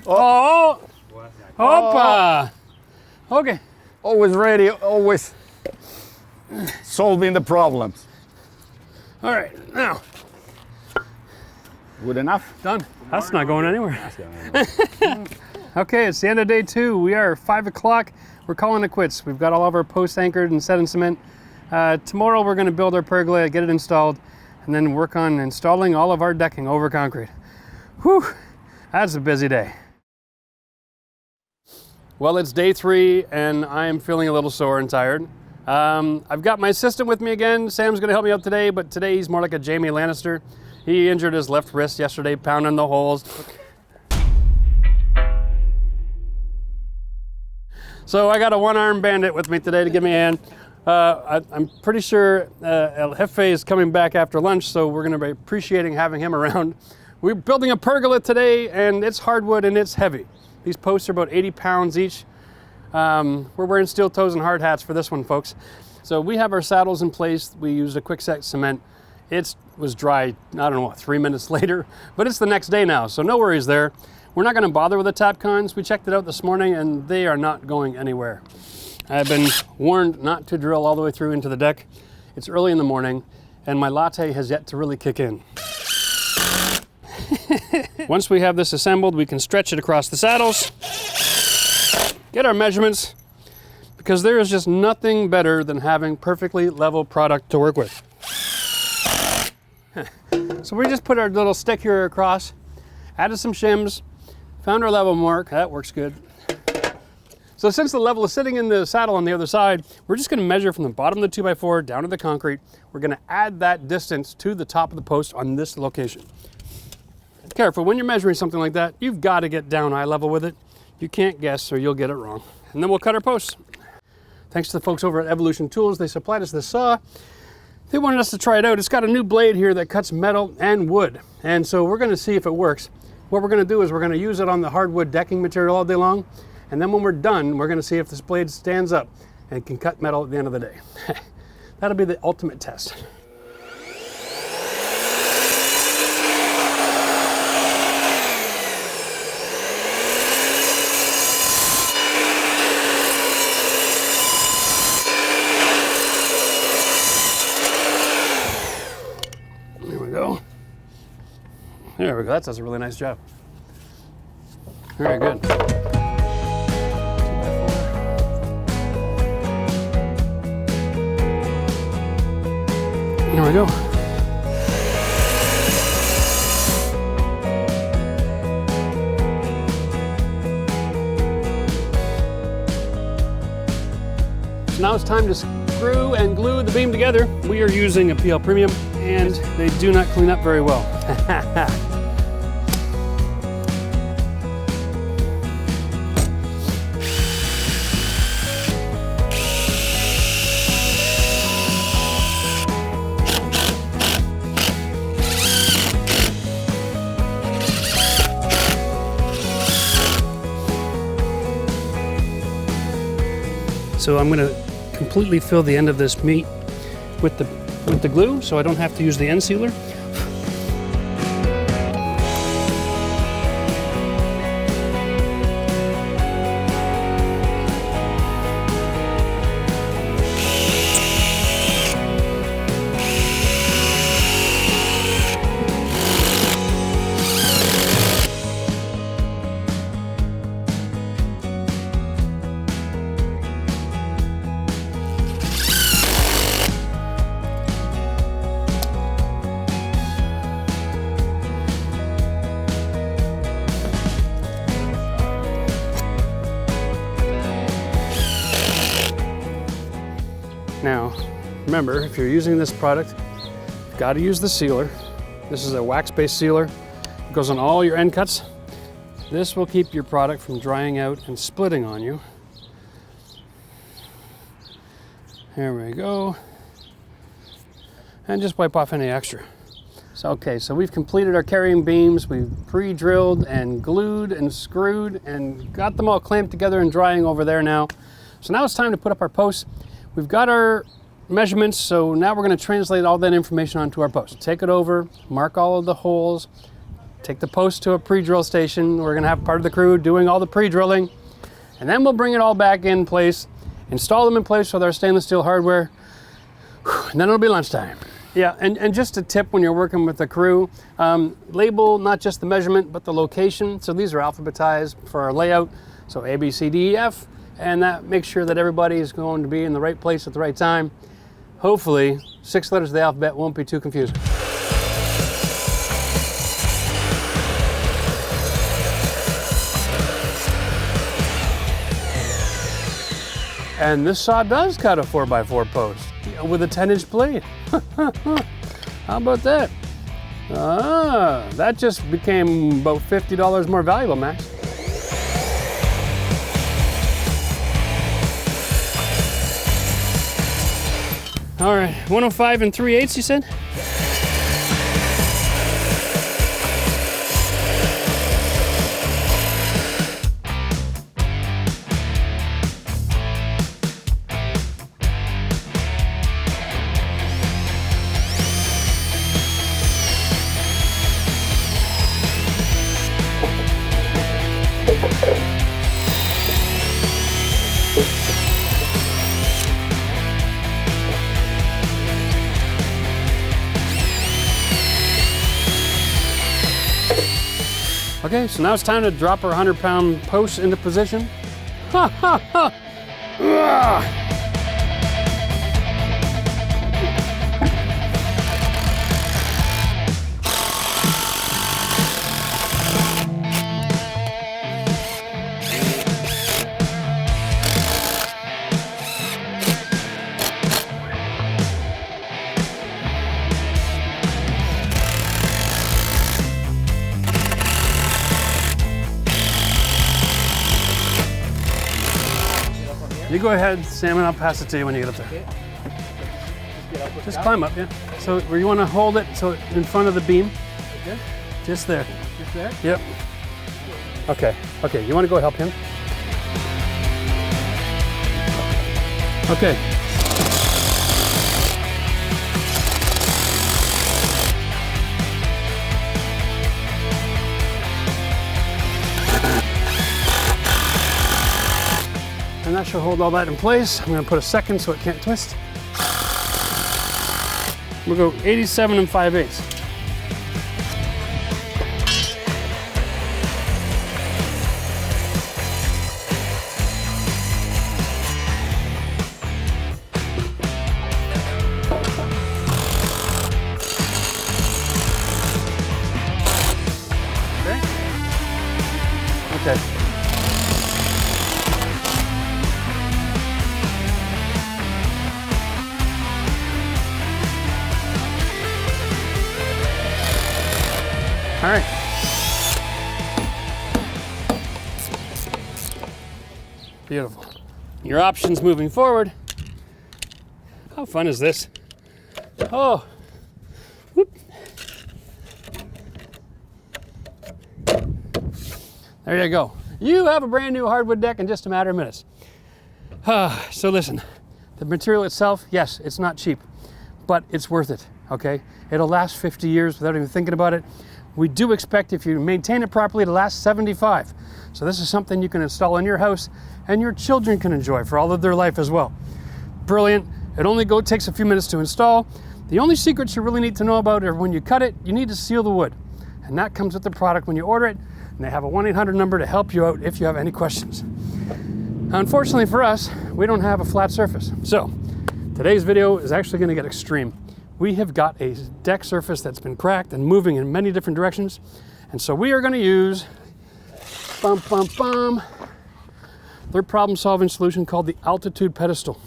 Speaker 1: Oh! Hoppa! Okay.
Speaker 2: Always ready, always solving the problems.
Speaker 1: All right, now.
Speaker 2: Good enough?
Speaker 1: Done. That's not going anywhere. Okay, it's the end of day 2. We are 5 o'clock. We're calling it quits. We've got all of our posts anchored and set in cement. Tomorrow we're going to build our pergola, get it installed, and then work on installing all of our decking over concrete. Whew, that's a busy day. Well, it's day 3, and I am feeling a little sore and tired. I've got my assistant with me again. Sam's going to help me out today, but today he's more like a Jamie Lannister. He injured his left wrist yesterday, pounding the holes. So I got a one-arm bandit with me today to give me a hand. I'm pretty sure El Jefe is coming back after lunch, so we're going to be appreciating having him around. We're building a pergola today, and it's hardwood and it's heavy. These posts are about 80 pounds each. We're wearing steel toes and hard hats for this one, folks. So we have our saddles in place. We used a quick set cement. It was dry, I don't know, 3 minutes later, but it's the next day now, so no worries there. We're not going to bother with the tap cons. We checked it out this morning, and they are not going anywhere. I've been warned not to drill all the way through into the deck. It's early in the morning, and my latte has yet to really kick in. Once we have this assembled, we can stretch it across the saddles, get our measurements, because there is just nothing better than having perfectly level product to work with. So we just put our little stick here across, added some shims, found our level mark. That works good. So since the level is sitting in the saddle on the other side, we're just going to measure from the bottom of the 2x4 down to the concrete. We're going to add that distance to the top of the post on this location. Careful, when you're measuring something like that, you've got to get down eye level with it. You can't guess or you'll get it wrong. And then we'll cut our posts. Thanks to the folks over at Evolution Tools, they supplied us this saw. They wanted us to try it out. It's got a new blade here that cuts metal and wood. And so we're going to see if it works. What we're going to do is we're going to use it on the hardwood decking material all day long. And then when we're done, we're going to see if this blade stands up and can cut metal at the end of the day. That'll be the ultimate test. There we go, that does a really nice job. Very good. There we go. So now it's time to screw and glue the beam together. We are using a PL Premium, and they do not clean up very well. So I'm going to completely fill the end of this meat with the glue, so I don't have to use the end sealer. Now, remember, if you're using this product, you've got to use the sealer. This is a wax-based sealer. It goes on all your end cuts. This will keep your product from drying out and splitting on you. There we go. And just wipe off any extra. So, okay, so we've completed our carrying beams. We've pre-drilled and glued and screwed and got them all clamped together and drying over there now. So now it's time to put up our posts. We've got our measurements, so now we're going to translate all that information onto our post. Take it over, mark all of the holes, take the post to a pre-drill station. We're going to have part of the crew doing all the pre-drilling, and then we'll bring it all back in place, install them in place with our stainless steel hardware, and then it'll be lunchtime. Yeah, and just a tip when you're working with the crew, label not just the measurement, but the location. So these are alphabetized for our layout, so A, B, C, D, E, F, and that makes sure that everybody is going to be in the right place at the right time. Hopefully, 6 letters of the alphabet won't be too confusing. And this saw does cut a 4x4 post with a 10-inch blade. How about that? Ah, that just became about $50 more valuable, Max. All right, 105 3/8, you said? Okay, so now it's time to drop our 100-pound post into position. Ha ha ha! Ugh. You go ahead, Sam, and I'll pass it to you when you get up there. Just climb up, yeah. So where you want to hold it, so in front of the beam. Okay. Just there.
Speaker 6: Just there?
Speaker 1: Yep. Okay. Okay. You want to go help him? Okay. And that should hold all that in place. I'm going to put a second so it can't twist. We'll go 87 5/8. Okay. All right. Beautiful. Your options moving forward. How fun is this? Oh. Whoop. There you go. You have a brand new hardwood deck in just a matter of minutes. So listen, the material itself, yes, it's not cheap, but it's worth it, okay? It'll last 50 years without even thinking about it. We do expect, if you maintain it properly, to last 75. So this is something you can install in your house and your children can enjoy for all of their life as well. Brilliant. It only takes a few minutes to install. The only secrets you really need to know about are when you cut it, you need to seal the wood. And that comes with the product when you order it. And they have a 1-800 number to help you out if you have any questions. Unfortunately for us, we don't have a flat surface. So today's video is actually going to get extreme. We have got a deck surface that's been cracked and moving in many different directions. And so we are going to use their problem-solving solution called the Altitude Pedestal.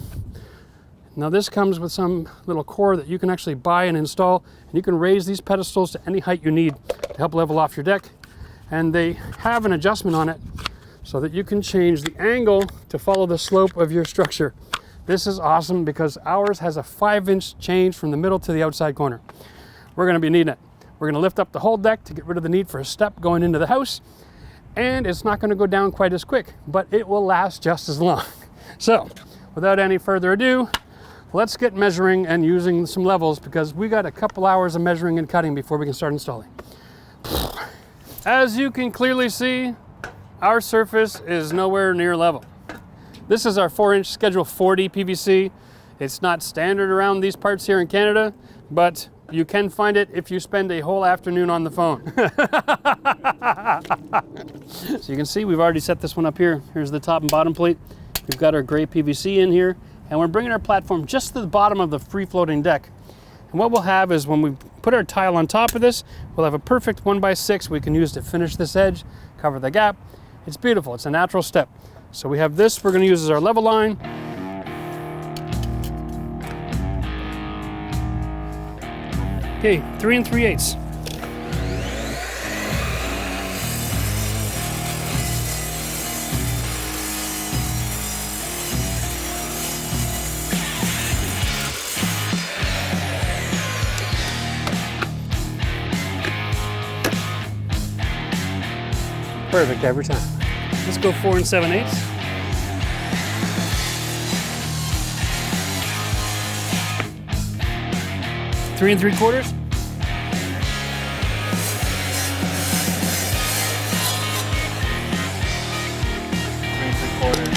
Speaker 1: Now this comes with some little core that you can actually buy and install, and you can raise these pedestals to any height you need to help level off your deck. And they have an adjustment on it so that you can change the angle to follow the slope of your structure. This is awesome because ours has a 5-inch change from the middle to the outside corner. We're gonna be needing it. We're gonna lift up the whole deck to get rid of the need for a step going into the house, and it's not gonna go down quite as quick, but it will last just as long. So, without any further ado, let's get measuring and using some levels because we got a couple hours of measuring and cutting before we can start installing. As you can clearly see, our surface is nowhere near level. This is our 4-inch Schedule 40 PVC. It's not standard around these parts here in Canada, but you can find it if you spend a whole afternoon on the phone. So you can see we've already set this one up here. Here's the top and bottom plate. We've got our gray PVC in here, and we're bringing our platform just to the bottom of the free-floating deck. And what we'll have is when we put our tile on top of this, we'll have a perfect 1x6 we can use to finish this edge, cover the gap. It's beautiful, it's a natural step. So we have this we're gonna use as our level line. Okay, 3 3/8. Perfect every time. Let's go 4 7/8. Three 3/4. 3 3/4.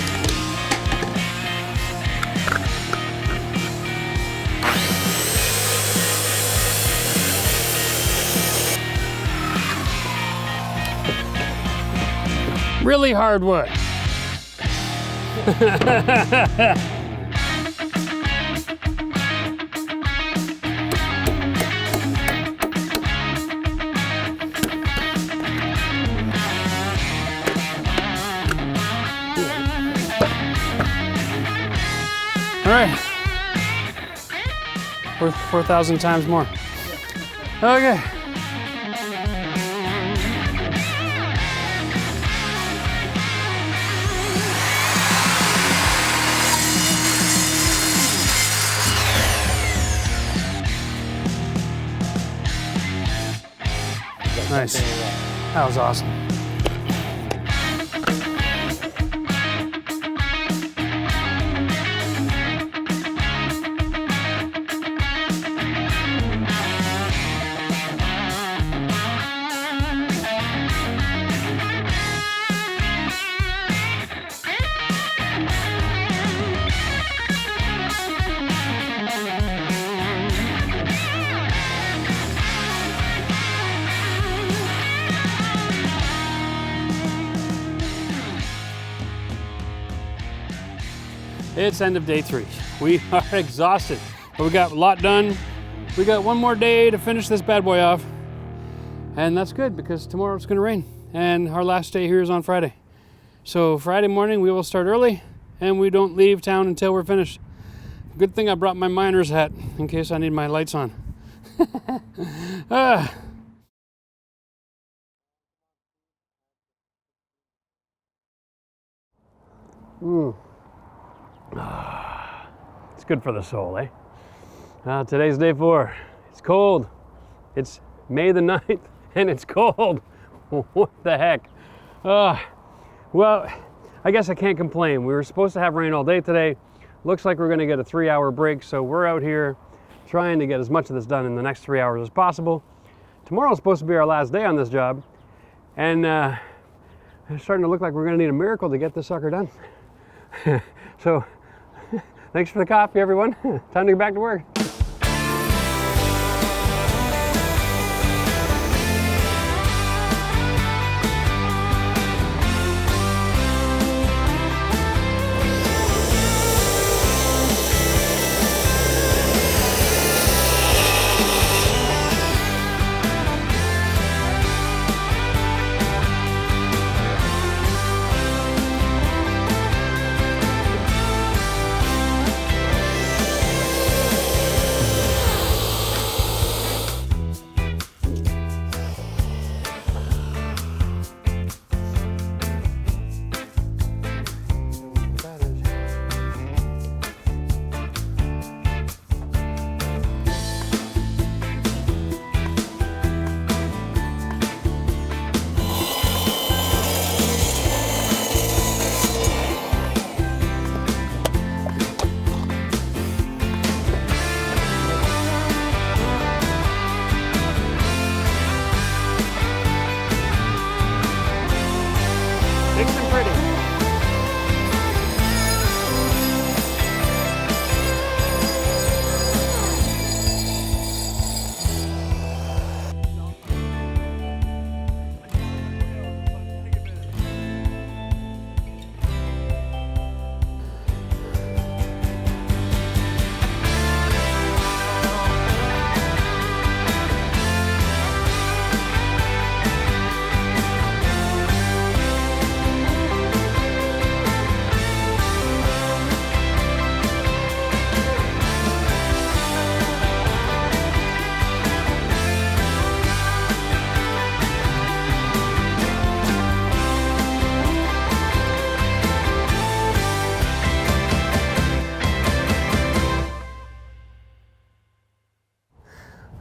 Speaker 1: Really hardwood. All right, worth 4,000 times more. Okay. Nice. That was awesome. It's end of day 3. We are exhausted, but we got a lot done. We got one more day to finish this bad boy off. And that's good because tomorrow it's gonna rain. And our last day here is on Friday. So Friday morning we will start early and we don't leave town until we're finished. Good thing I brought my miner's hat in case I need my lights on. It's good for the soul, eh? Today's day 4. It's cold. It's May the 9th and it's cold. What the heck? Well, I guess I can't complain. We were supposed to have rain all day today. Looks like we're gonna get a 3-hour break, so we're out here trying to get as much of this done in the next 3 hours as possible. Tomorrow's supposed to be our last day on this job, and it's starting to look like we're gonna need a miracle to get this sucker done. So, thanks for the coffee, everyone. Time to get back to work.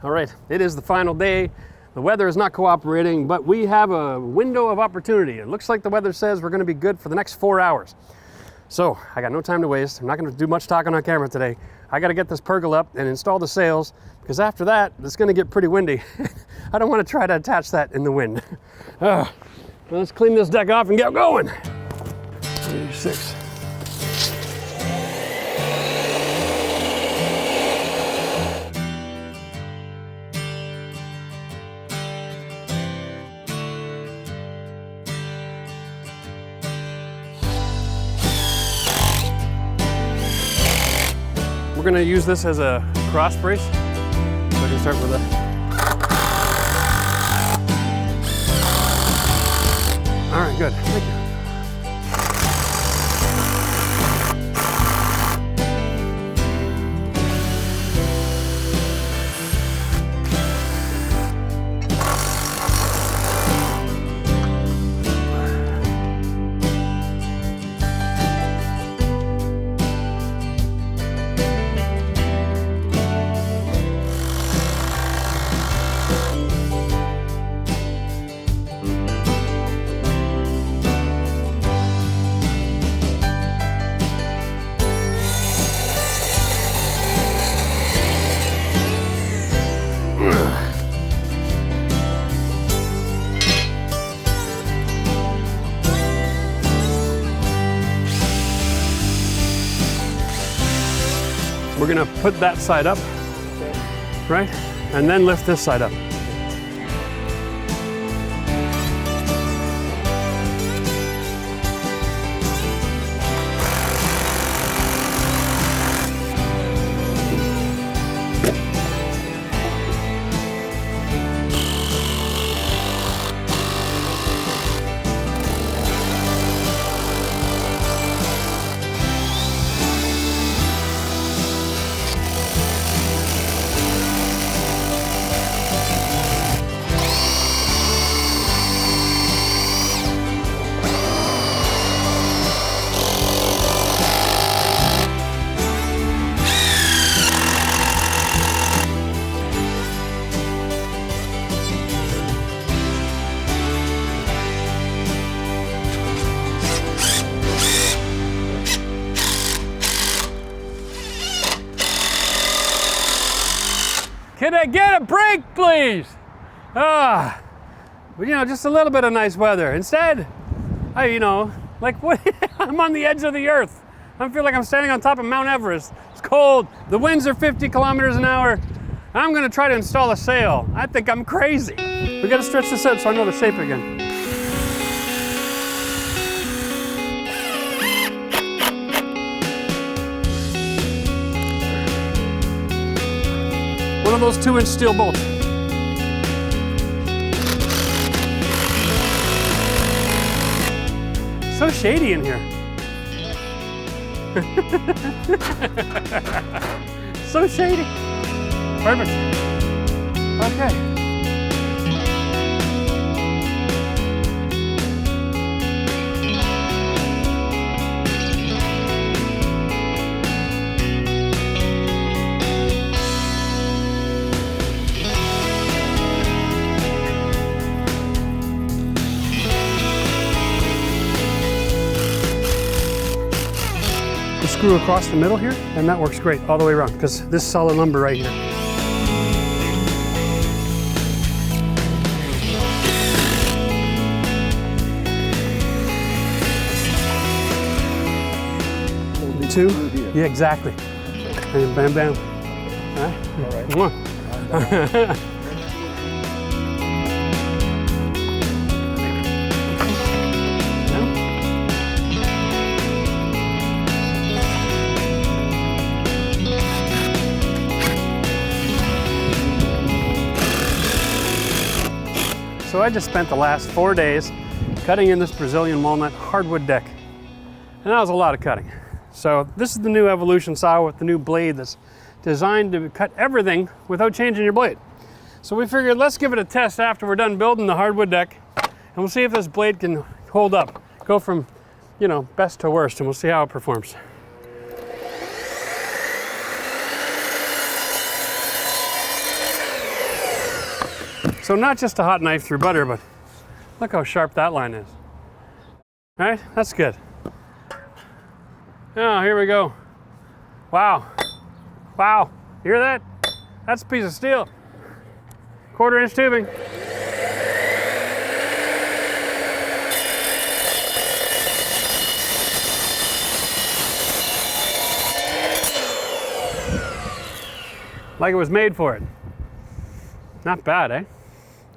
Speaker 1: All right, it is the final day. The weather is not cooperating, but we have a window of opportunity. It looks like the weather says we're gonna be good for the next 4 hours. So I got no time to waste. I'm not gonna do much talking on camera today. I gotta get this pergola up and install the sails, because after that, it's gonna get pretty windy. I don't wanna try to attach that in the wind. Well, let's clean this deck off and get going. 86. We're gonna use this as a cross brace. So I can start with a. All right, good, thank you. We're gonna put that side up, right? And then lift this side up. Can I get a break, please? Well, you know, just a little bit of nice weather. Instead, like what? I'm on the edge of the earth. I feel like I'm standing on top of Mount Everest. It's cold. The winds are 50 kilometers an hour. I'm gonna try to install a sail. I think I'm crazy. We gotta stretch this out so I know the shape again. One of those 2-inch steel bolts. So shady in here. So shady. Perfect. Okay. Screw across the middle here, and that works great all the way around because this solid lumber right here. Two? Yeah, exactly. And bam, bam. All right. So I just spent the last 4 days cutting in this Brazilian walnut hardwood deck. And that was a lot of cutting. So this is the new Evolution saw with the new blade that's designed to cut everything without changing your blade. So we figured let's give it a test after we're done building the hardwood deck, and we'll see if this blade can hold up. Go from, best to worst, and we'll see how it performs. So not just a hot knife through butter, but look how sharp that line is. All right, that's good. Oh, here we go. Wow. Wow, you hear that? That's a piece of steel. 1/4 inch tubing. Like it was made for it. Not bad, eh?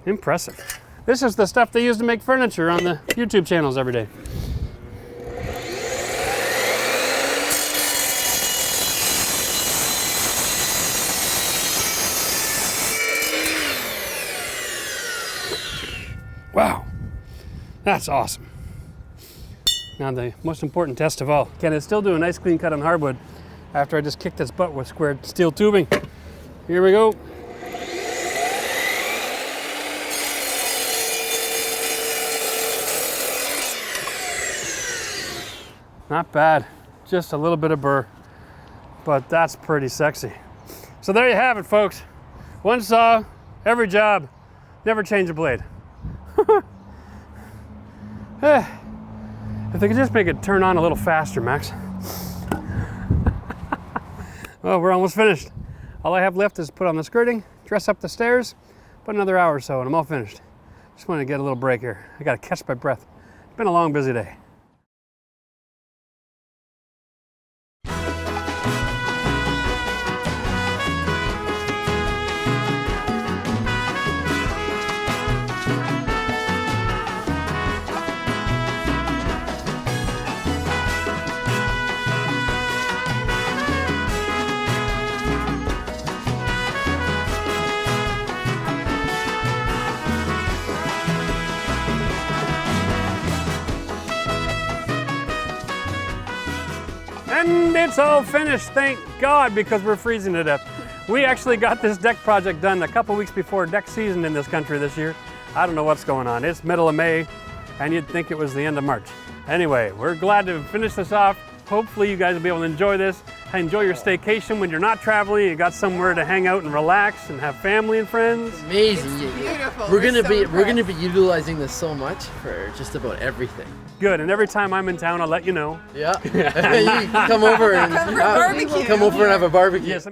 Speaker 1: Impressive. This is the stuff they use to make furniture on the YouTube channels every day. Wow, that's awesome. Now the most important test of all. Can it still do a nice clean cut on hardwood after I just kicked its butt with squared steel tubing? Here we go. Not bad, just a little bit of burr, but that's pretty sexy. So there you have it, folks. One saw, every job, never change a blade. If they could just make it turn on a little faster, Max. Well, we're almost finished. All I have left is put on the skirting, dress up the stairs, put another hour or so, and I'm all finished. Just want to get a little break here. I got to catch my breath. It's been a long, busy day. And it's all finished, thank God, because we're freezing to death. We actually got this deck project done a couple weeks before deck season in this country this year. I don't know what's going on. It's middle of May, and you'd think it was the end of March. Anyway, we're glad to finish this off. Hopefully you guys will be able to enjoy this. Enjoy your staycation when you're not traveling. You got somewhere to hang out and relax and have family and friends.
Speaker 4: Amazing.
Speaker 5: Beautiful.
Speaker 4: We're gonna be utilizing this so much for just about everything.
Speaker 1: Good, and every time I'm in town, I'll let you know.
Speaker 4: Yeah. You can come over and
Speaker 5: Come for a barbecue.
Speaker 4: come over and have a barbecue.
Speaker 1: Yes.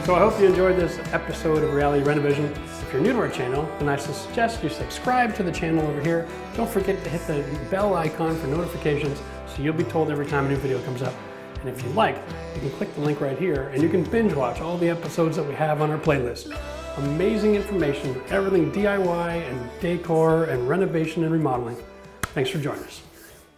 Speaker 1: So I hope you enjoyed this episode of Reality Renovision. If you're new to our channel, then I suggest you subscribe to the channel over here. Don't forget to hit the bell icon for notifications so you'll be told every time a new video comes up. And if you like, you can click the link right here and you can binge watch all the episodes that we have on our playlist. Amazing information, everything DIY and decor and renovation and remodeling. Thanks for joining us.